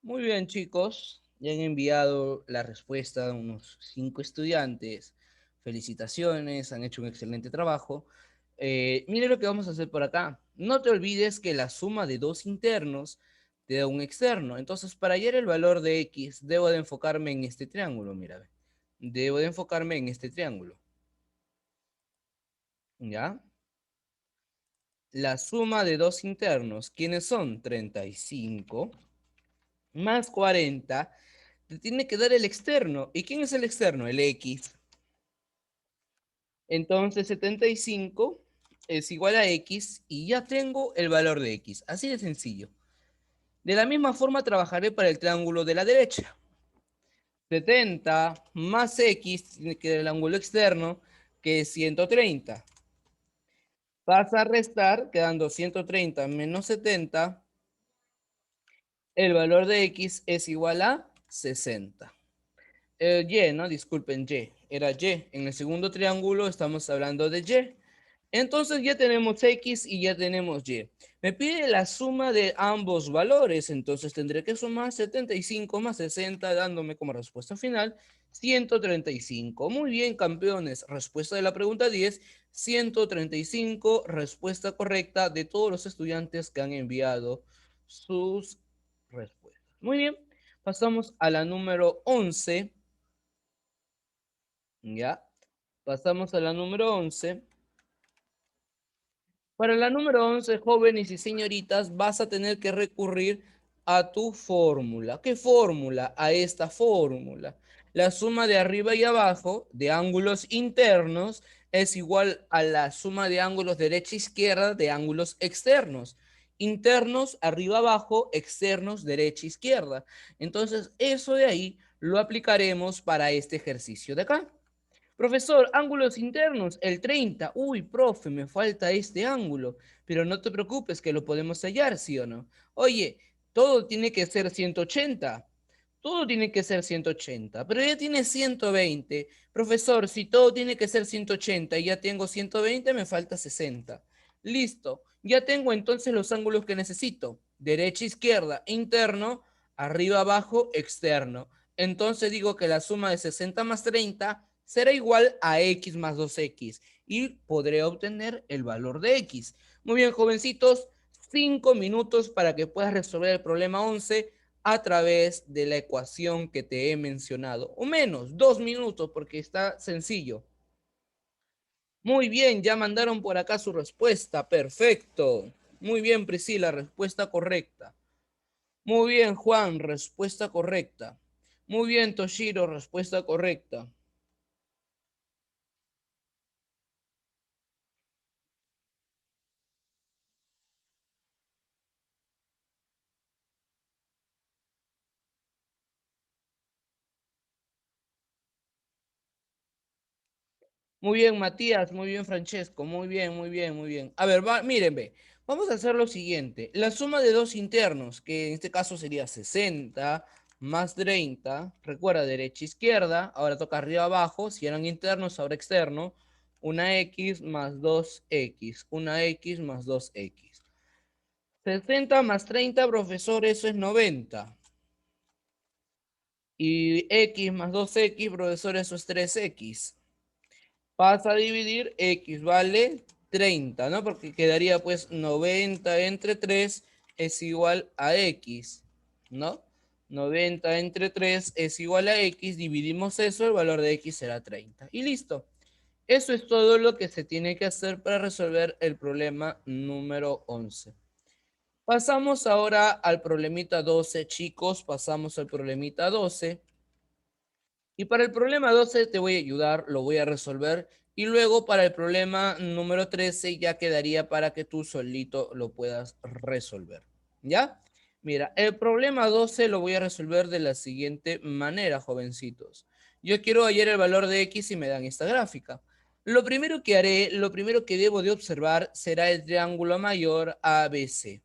[SPEAKER 1] Muy bien, chicos. Ya han enviado la respuesta a unos 5 estudiantes. Felicitaciones, han hecho un excelente trabajo. Mire lo que vamos a hacer por acá. No te olvides que la suma de dos internos te da un externo. Entonces, para hallar el valor de x, debo de enfocarme en este triángulo. Mira, ve. Debo de enfocarme en este triángulo. ¿Ya? La suma de dos internos, ¿quiénes son? 35 más 40. Te tiene que dar el externo. ¿Y quién es el externo? El x. Entonces 75 es igual a x y ya tengo el valor de x. Así de sencillo. De la misma forma trabajaré para el triángulo de la derecha. 70 más x tiene que dar el ángulo externo, que es 130. Vas a restar, quedando 130 menos 70. El valor de x es igual a 60. Y, ¿no? Disculpen, Y. Era Y. En el segundo triángulo estamos hablando de Y. Entonces ya tenemos X y ya tenemos Y. Me pide la suma de ambos valores. Entonces tendré que sumar 75 más 60, dándome como respuesta final 135. Muy bien, campeones. Respuesta de la pregunta 10, 135. Respuesta correcta de todos los estudiantes que han enviado sus respuestas. Muy bien. Pasamos a la número 11. Ya, pasamos a la número 11. Para la número 11, jóvenes y señoritas, vas a tener que recurrir a tu fórmula. ¿Qué fórmula? A esta fórmula. La suma de arriba y abajo de ángulos internos es igual a la suma de ángulos derecha e izquierda de ángulos externos. Internos, arriba, abajo, externos, derecha, izquierda. Entonces, eso de ahí lo aplicaremos para este ejercicio de acá. Profesor, ángulos internos, el 30. Uy, profe, me falta este ángulo. Pero no te preocupes que lo podemos hallar, ¿sí o no? Oye, todo tiene que ser 180. Todo tiene que ser 180, pero ya tiene 120. Profesor, si todo tiene que ser 180 y ya tengo 120, me falta 60. Listo, ya tengo entonces los ángulos que necesito. Derecha, izquierda, interno, arriba, abajo, externo. Entonces digo que la suma de 60 más 30 será igual a x más 2x y podré obtener el valor de x. Muy bien, jovencitos, 5 minutos para que puedas resolver el problema 11 a través de la ecuación que te he mencionado. O menos, 2 minutos porque está sencillo. Muy bien, ya mandaron por acá su respuesta. Perfecto. Muy bien, Priscila, respuesta correcta. Muy bien, Juan, respuesta correcta. Muy bien, Toshiro, respuesta correcta. Muy bien, Matías, muy bien, Francesco, muy bien, muy bien, muy bien. A ver, miren, ve, vamos a hacer lo siguiente. La suma de dos internos, que en este caso sería 60 más 30, recuerda, derecha, izquierda, ahora toca arriba, abajo, si eran internos, ahora externo, una x más 2x, una x más 2x. 60 más 30, profesor, eso es 90. Y x más 2x, profesor, eso es 3x. Pasa a dividir, x vale 30, ¿no? Porque quedaría pues 90 entre 3 es igual a x, ¿no? 90 entre 3 es igual a x, dividimos eso, el valor de x será 30. Y listo. Eso es todo lo que se tiene que hacer para resolver el problema número 11. Pasamos ahora al problemita 12, chicos, pasamos al problemita 12. Y para el problema 12 te voy a ayudar, lo voy a resolver. Y luego para el problema número 13 ya quedaría para que tú solito lo puedas resolver. ¿Ya? Mira, el problema 12 lo voy a resolver de la siguiente manera, jovencitos. Yo quiero hallar el valor de x y me dan esta gráfica. Lo primero que haré, lo primero que debo de observar será el triángulo mayor ABC.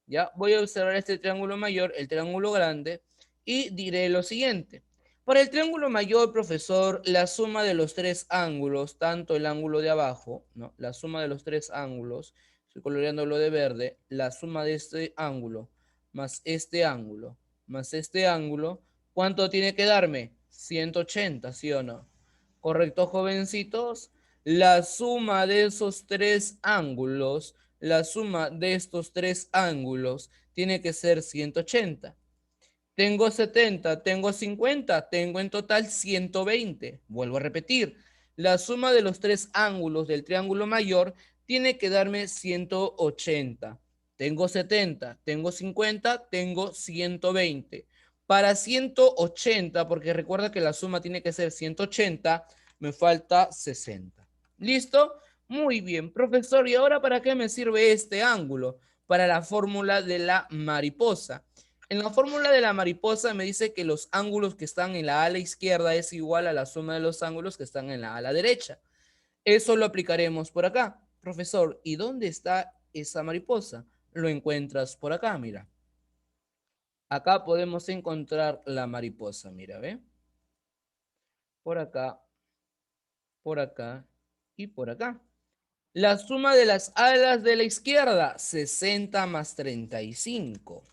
[SPEAKER 1] ¿Ya? Voy a observar este triángulo mayor, el triángulo grande, y diré lo siguiente. Para el triángulo mayor, profesor, la suma de los tres ángulos, tanto el ángulo de abajo, ¿no? La suma de los tres ángulos, estoy coloreándolo de verde, la suma de este ángulo más este ángulo, más este ángulo, ¿cuánto tiene que darme? 180, ¿sí o no? ¿Correcto, jovencitos? La suma de esos tres ángulos, la suma de estos tres ángulos tiene que ser 180. Tengo 70, tengo 50, tengo en total 120. Vuelvo a repetir, la suma de los tres ángulos del triángulo mayor tiene que darme 180. Tengo 70, tengo 50, tengo 120. Para 180, porque recuerda que la suma tiene que ser 180, me falta 60. ¿Listo? Muy bien, profesor. ¿Y ahora para qué me sirve este ángulo? Para la fórmula de la mariposa. En la fórmula de la mariposa me dice que los ángulos que están en la ala izquierda es igual a la suma de los ángulos que están en la ala derecha. Eso lo aplicaremos por acá. Profesor, ¿y dónde está esa mariposa? Lo encuentras por acá, mira. Acá podemos encontrar la mariposa, mira, ¿ve? Por acá y por acá. La suma de las alas de la izquierda, 60 más 35.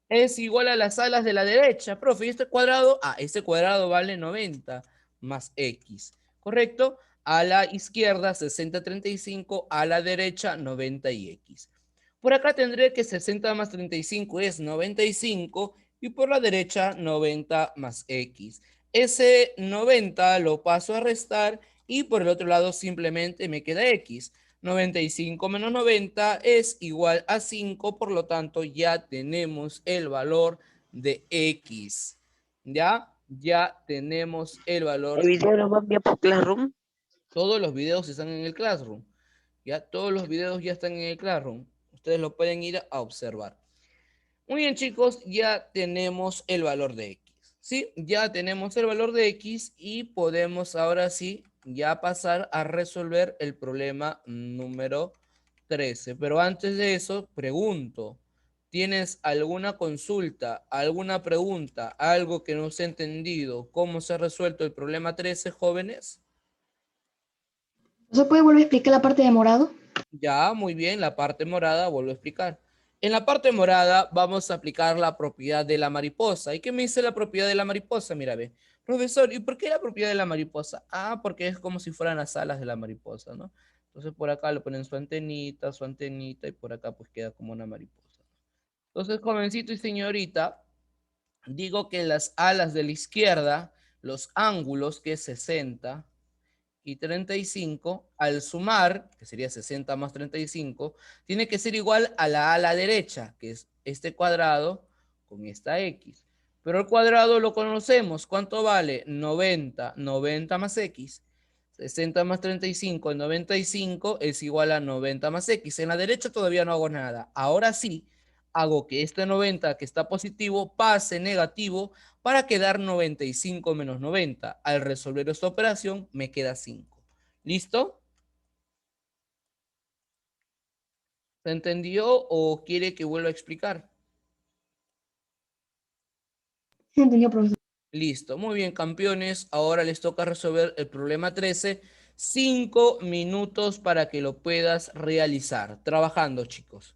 [SPEAKER 1] Es igual a las alas de la derecha. Profe, ¿y este cuadrado? Ah, este cuadrado vale 90 más X. ¿Correcto? A la izquierda 60, 35, a la derecha 90 y X. Por acá tendré que 60 más 35 es 95 y por la derecha 90 más X. Ese 90 lo paso a restar y por el otro lado simplemente me queda X. 95 menos 90 es igual a 5, por lo tanto ya tenemos el valor de X. ¿Ya? Ya tenemos el valor.
[SPEAKER 4] ¿El video lo va a enviar por Classroom?
[SPEAKER 1] Todos los videos están en el Classroom. Ya todos los videos ya están en el Classroom. Ustedes lo pueden ir a observar. Muy bien, chicos, ya tenemos el valor de X. ¿Sí? Ya tenemos el valor de X y podemos ahora sí ya pasar a resolver el problema número 13. Pero antes de eso, pregunto, ¿tienes alguna consulta, alguna pregunta, algo que no se ha entendido? ¿Cómo se ha resuelto el problema 13, jóvenes?
[SPEAKER 3] ¿No se puede volver a explicar la parte de morado?
[SPEAKER 1] Ya, muy bien, la parte morada, vuelvo a explicar. En la parte morada vamos a aplicar la propiedad de la mariposa. ¿Y qué me dice la propiedad de la mariposa? Mira, ve. Profesor, ¿y por qué la propiedad de la mariposa? Ah, porque es como si fueran las alas de la mariposa, ¿no? Entonces por acá le ponen su antenita y por acá pues queda como una mariposa. Entonces, jovencito y señorita, digo que las alas de la izquierda, los ángulos, que es 60, y 35, al sumar, que sería 60 más 35, tiene que ser igual a la ala derecha, que es este cuadrado con esta X. Pero el cuadrado lo conocemos. ¿Cuánto vale? 90. 90 más X. 60 más 35, 95 es igual a 90 más X. En la derecha todavía no hago nada. Ahora sí, hago que este 90 que está positivo pase negativo para quedar 95 menos 90. Al resolver esta operación me queda 5. ¿Listo? ¿Se entendió o quiere que vuelva a explicar?
[SPEAKER 3] Sí, entendió, profesor.
[SPEAKER 1] Listo. Muy bien, campeones. Ahora les toca resolver el problema 13. 5 minutos para que lo puedas realizar. Trabajando, chicos.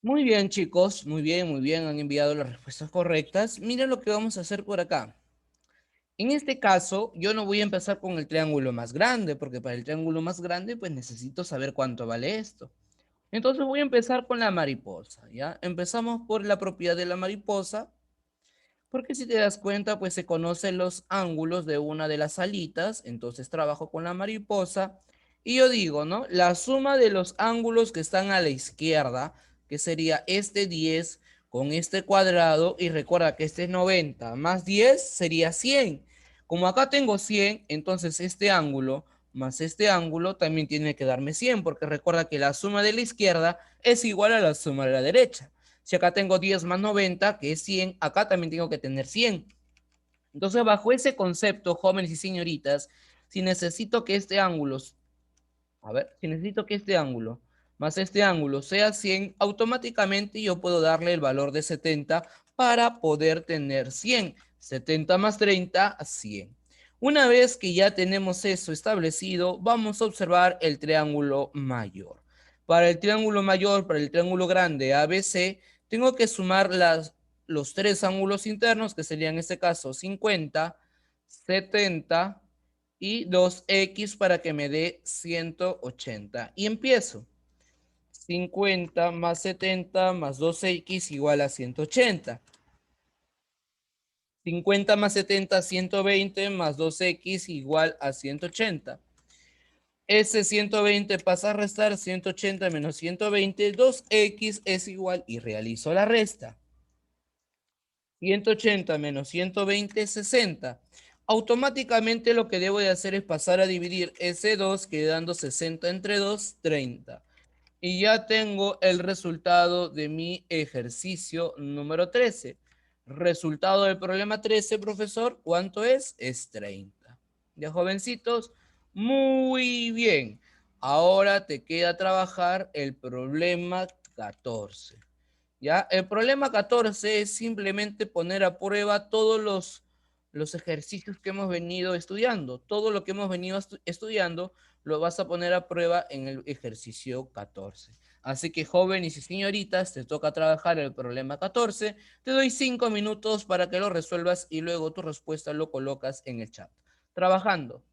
[SPEAKER 1] Muy bien, chicos, muy bien, han enviado las respuestas correctas. Miren lo que vamos a hacer por acá. En este caso, yo no voy a empezar con el triángulo más grande, porque para el triángulo más grande, pues necesito saber cuánto vale esto. Entonces voy a empezar con la mariposa, ¿ya? Empezamos por la propiedad de la mariposa, porque si te das cuenta, pues se conocen los ángulos de una de las alitas, entonces trabajo con la mariposa, y yo digo, ¿no? La suma de los ángulos que están a la izquierda, que sería este 10 con este cuadrado, y recuerda que este es 90, más 10 sería 100. Como acá tengo 100, entonces este ángulo más este ángulo también tiene que darme 100, porque recuerda que la suma de la izquierda es igual a la suma de la derecha. Si acá tengo 10 más 90, que es 100, acá también tengo que tener 100. Entonces, bajo ese concepto, jóvenes y señoritas, si necesito que este ángulo, si necesito que este ángulo más este ángulo sea 100, automáticamente yo puedo darle el valor de 70 para poder tener 100. 70 más 30, 100. Una vez que ya tenemos eso establecido, vamos a observar el triángulo mayor. Para el triángulo mayor, para el triángulo grande ABC, tengo que sumar los tres ángulos internos, que serían en este caso 50, 70 y 2x para que me dé 180. Y empiezo. 50 más 70 más 2x igual a 180. 50 más 70, 120 más 2x igual a 180. Ese 120 pasa a restar 180 menos 120, 2x es igual y realizo la resta. 180 menos 120, 60. Automáticamente lo que debo de hacer es pasar a dividir ese 2, quedando 60 entre 2, 30. Y ya tengo el resultado de mi ejercicio número 13. Resultado del problema 13, profesor, ¿cuánto es? Es 30. Ya, jovencitos, muy bien. Ahora te queda trabajar el problema 14. ¿Ya? El problema 14 es simplemente poner a prueba todos los ejercicios que hemos venido estudiando. Todo lo que hemos venido estudiando lo vas a poner a prueba en el ejercicio 14. Así que jóvenes y señoritas, te toca trabajar el problema 14. Te doy 5 minutos para que lo resuelvas y luego tu respuesta lo colocas en el chat. Trabajando.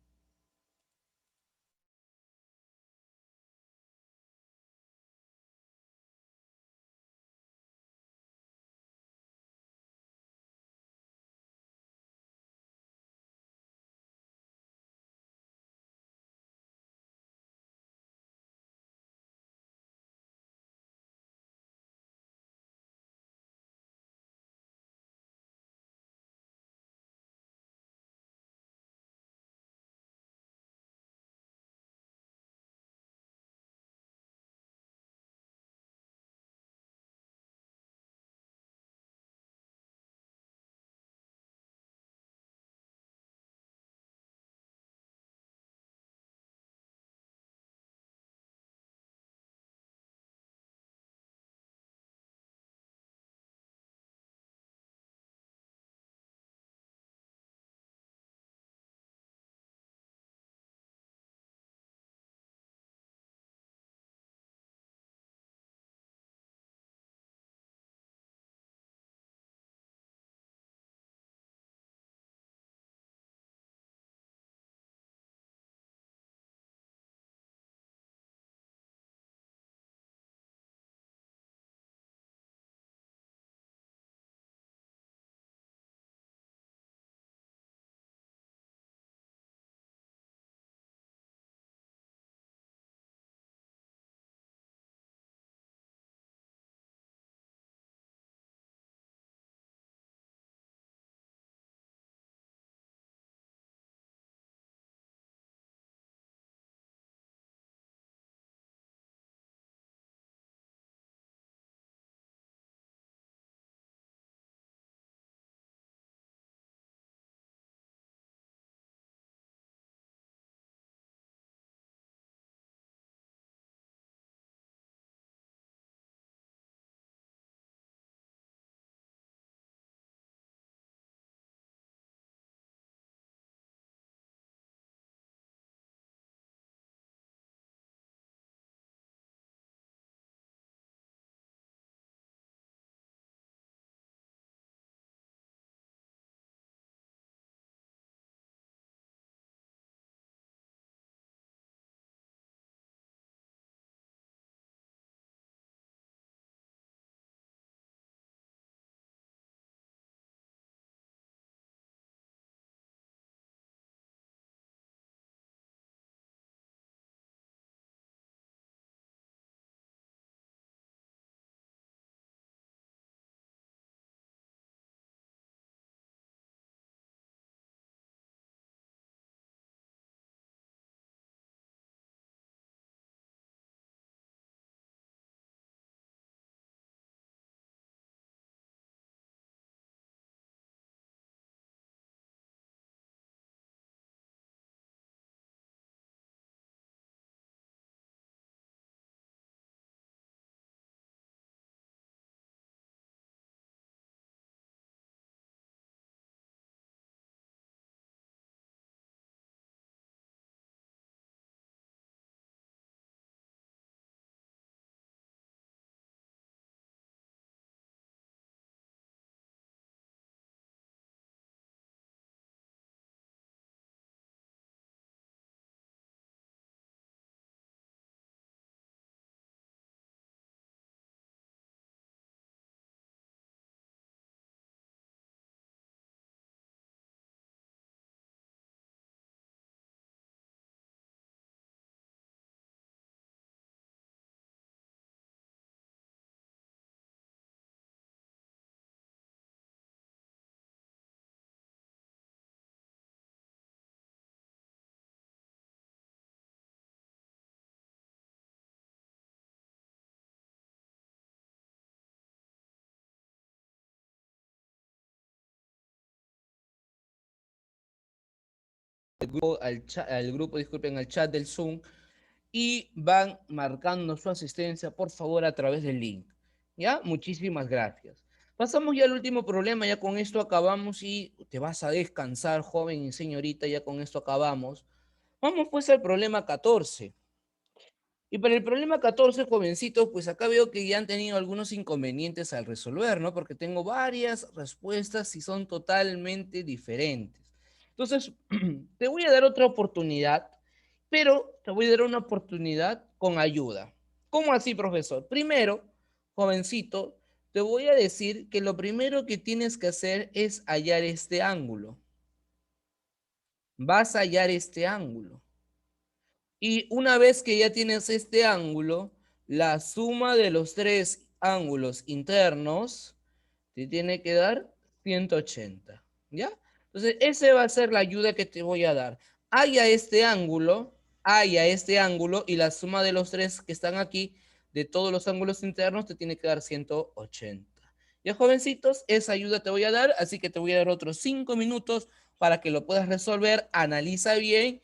[SPEAKER 1] al grupo, disculpen, al chat del Zoom y van marcando su asistencia, por favor, a través del link. ¿Ya? Muchísimas gracias. Pasamos ya al último problema, ya con esto acabamos y te vas a descansar, joven y señorita, ya con esto acabamos. Vamos pues al problema 14. Y para el problema 14, jovencitos, pues acá veo que ya han tenido algunos inconvenientes al resolver, ¿no? Porque tengo varias respuestas y son totalmente diferentes. Entonces, te voy a dar otra oportunidad, pero te voy a dar una oportunidad con ayuda. ¿Cómo así, profesor? Primero, jovencito, te voy a decir que lo primero que tienes que hacer es hallar este ángulo. Vas a hallar este ángulo. Y una vez que ya tienes este ángulo, la suma de los tres ángulos internos te tiene que dar 180, ¿ya? Entonces, esa va a ser la ayuda que te voy a dar. Haya este ángulo y la suma de los tres que están aquí, de todos los ángulos internos, te tiene que dar 180. Ya, jovencitos, esa ayuda te voy a dar, así que te voy a dar otros 5 minutos para que lo puedas resolver. Analiza bien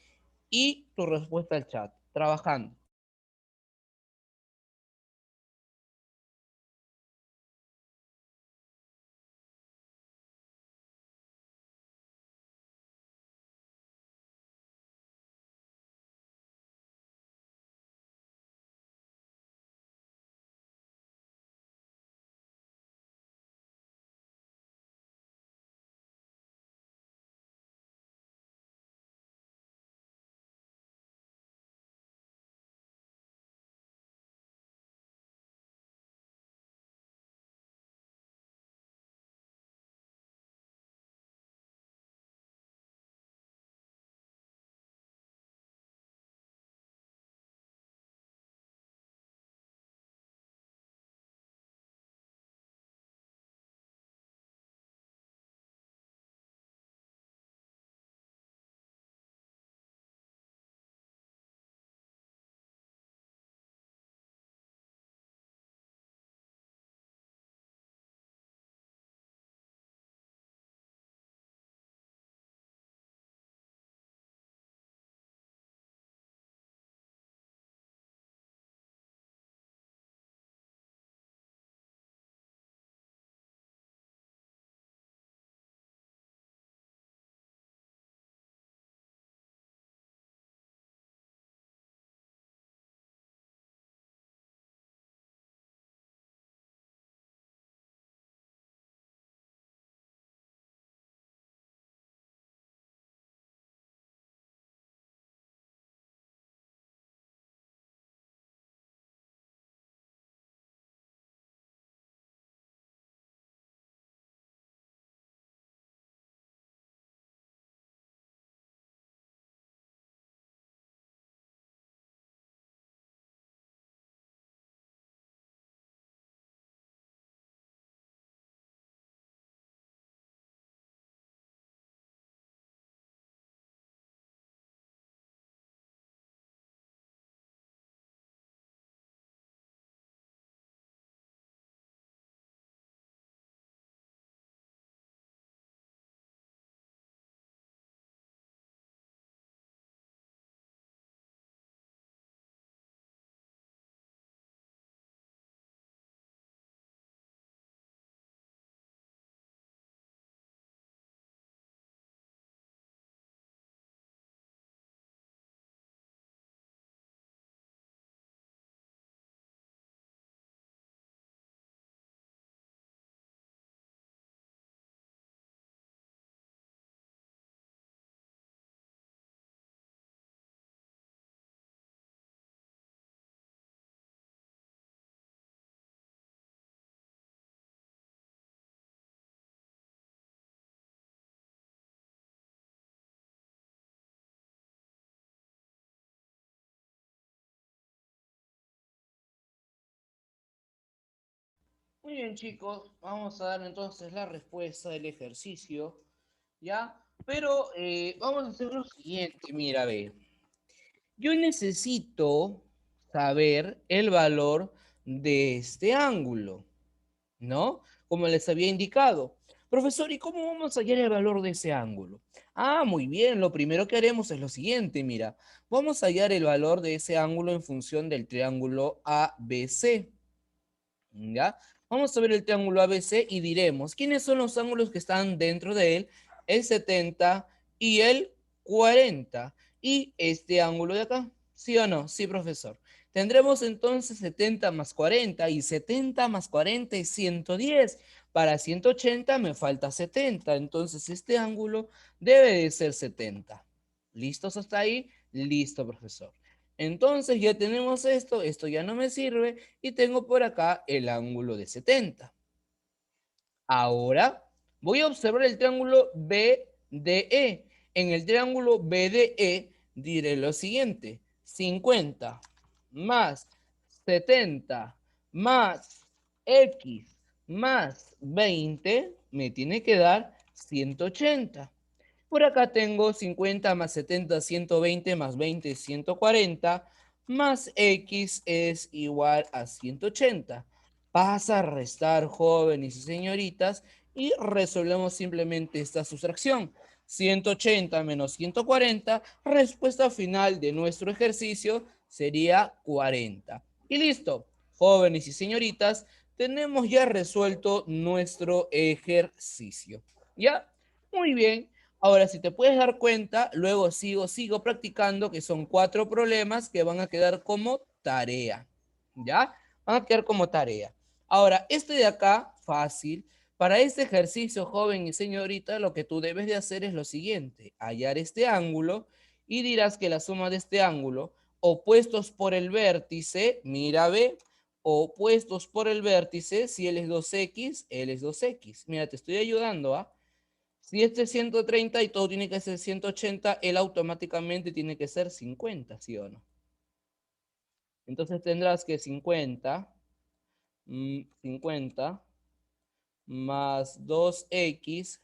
[SPEAKER 1] y tu respuesta al chat. Trabajando. Muy bien, chicos. Vamos a dar entonces la respuesta del ejercicio, ¿ya? Pero vamos a hacer lo siguiente. Mira, ve. Yo necesito saber el valor de este ángulo, ¿no? Como les había indicado. Profesor, ¿y cómo vamos a hallar el valor de ese ángulo? Ah, muy bien, lo primero que haremos es lo siguiente, mira. Vamos a hallar el valor de ese ángulo en función del triángulo ABC. ¿Ya? Vamos a ver el triángulo ABC y diremos, ¿quiénes son los ángulos que están dentro de él? El 70 y el 40. Y este ángulo de acá, ¿sí o no? Sí, profesor. Tendremos entonces 70 más 40 y 70 más 40 es 110. Para 180 me falta 70, entonces este ángulo debe de ser 70. ¿Listos hasta ahí? Listo, profesor. Entonces ya tenemos esto ya no me sirve y tengo por acá el ángulo de 70. Ahora voy a observar el triángulo BDE. En el triángulo BDE diré lo siguiente: 50 más 70 más X más 20 me tiene que dar 180. Por acá tengo 50 más 70, 120 más 20, 140, más X es igual a 180. Pasa a restar, jóvenes y señoritas, y resolvemos simplemente esta sustracción. 180 menos 140, respuesta final de nuestro ejercicio sería 40. Y listo, jóvenes y señoritas, tenemos ya resuelto nuestro ejercicio. ¿Ya? Muy bien. Ahora, si te puedes dar cuenta, luego sigo practicando, que son 4 problemas que van a quedar como tarea. ¿Ya? Van a quedar como tarea. Ahora, este de acá, fácil. Para este ejercicio, joven y señorita, lo que tú debes de hacer es lo siguiente: hallar este ángulo y dirás que la suma de este ángulo, opuestos por el vértice, mira, ve, opuestos por el vértice, si él es 2x, él es 2x. Mira, te estoy ayudando, ¿ah? Si este es 130 y todo tiene que ser 180, él automáticamente tiene que ser 50, ¿sí o no? Entonces tendrás que 50 más 2x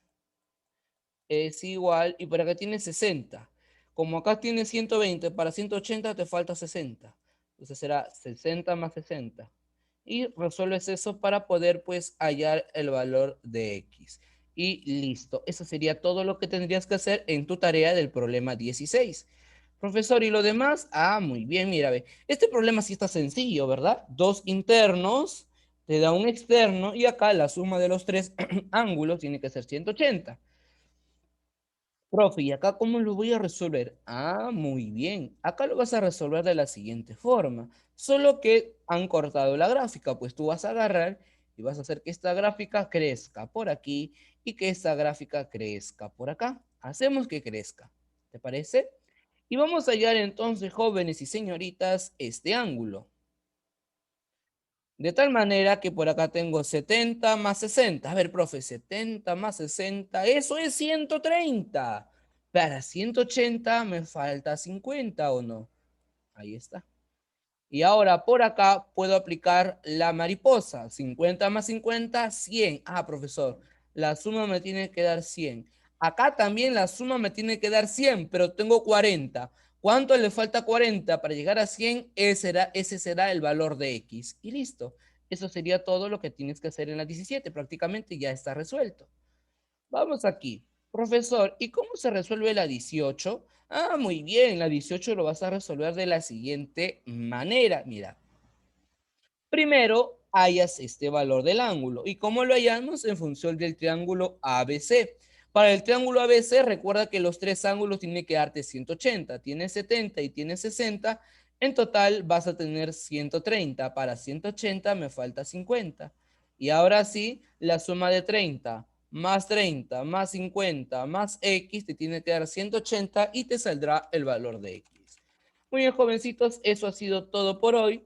[SPEAKER 1] es igual, y por acá tiene 60. Como acá tiene 120, para 180 te falta 60. Entonces será 60 más 60. Y resuelves eso para poder pues hallar el valor de x. Y listo. Eso sería todo lo que tendrías que hacer en tu tarea del problema 16. Profesor, ¿y lo demás? Ah, muy bien, mira, ve. Este problema sí está sencillo, ¿verdad? Dos internos te da un externo y acá la suma de los tres ángulos tiene que ser 180. Profe, ¿y acá cómo lo voy a resolver? Ah, muy bien. Acá lo vas a resolver de la siguiente forma. Solo que han cortado la gráfica, pues tú vas a agarrar y vas a hacer que esta gráfica crezca por aquí y que esta gráfica crezca por acá. Hacemos que crezca. ¿Te parece? Y vamos a hallar entonces, jóvenes y señoritas, este ángulo. De tal manera que por acá tengo 70 más 60. A ver, profe, 70 más 60, eso es 130. Para 180 me falta 50, ¿o no? Ahí está. Y ahora por acá puedo aplicar la mariposa. 50 más 50, 100. Ah, profesor, la suma me tiene que dar 100. Acá también la suma me tiene que dar 100, pero tengo 40. ¿Cuánto le falta 40 para llegar a 100? Ese será el valor de X. Y listo. Eso sería todo lo que tienes que hacer en la 17. Prácticamente ya está resuelto. Vamos aquí. Profesor, ¿y cómo se resuelve la 18? Ah, muy bien, la 18 lo vas a resolver de la siguiente manera. Mira, primero hallas este valor del ángulo. ¿Y cómo lo hallamos? En función del triángulo ABC. Para el triángulo ABC, recuerda que los tres ángulos tienen que darte 180. Tienes 70 y tienes 60. En total vas a tener 130. Para 180 me falta 50. Y ahora sí, la suma de 30 más 50 más X te tiene que dar 180 y te saldrá el valor de X. Muy bien, jovencitos, eso ha sido todo por hoy.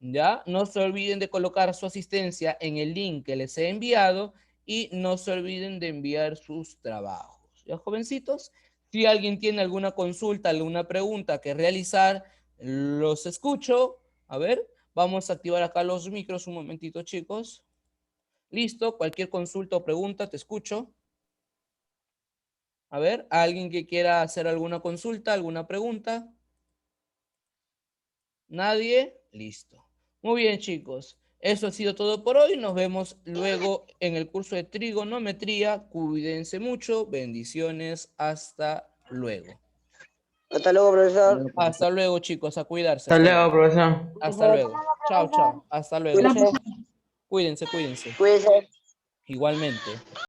[SPEAKER 1] ¿Ya? No se olviden de colocar su asistencia en el link que les he enviado y no se olviden de enviar sus trabajos. ¿Ya, jovencitos? Si alguien tiene alguna consulta, alguna pregunta que realizar, los escucho. A ver, vamos a activar acá los micros un momentito, chicos. Listo, cualquier consulta o pregunta, te escucho. A ver, ¿alguien que quiera hacer alguna consulta, alguna pregunta? ¿Nadie? Listo. Muy bien, chicos. Eso ha sido todo por hoy. Nos vemos luego en el curso de trigonometría. Cuídense mucho. Bendiciones. Hasta luego.
[SPEAKER 5] Hasta luego, profesor.
[SPEAKER 1] Hasta luego, chicos. A cuidarse.
[SPEAKER 6] Hasta luego, profesor.
[SPEAKER 1] Hasta luego. Chao, chao. Hasta luego.
[SPEAKER 5] Cuídense.
[SPEAKER 1] Cuídense, cuídense.
[SPEAKER 5] Cuídense.
[SPEAKER 1] Igualmente.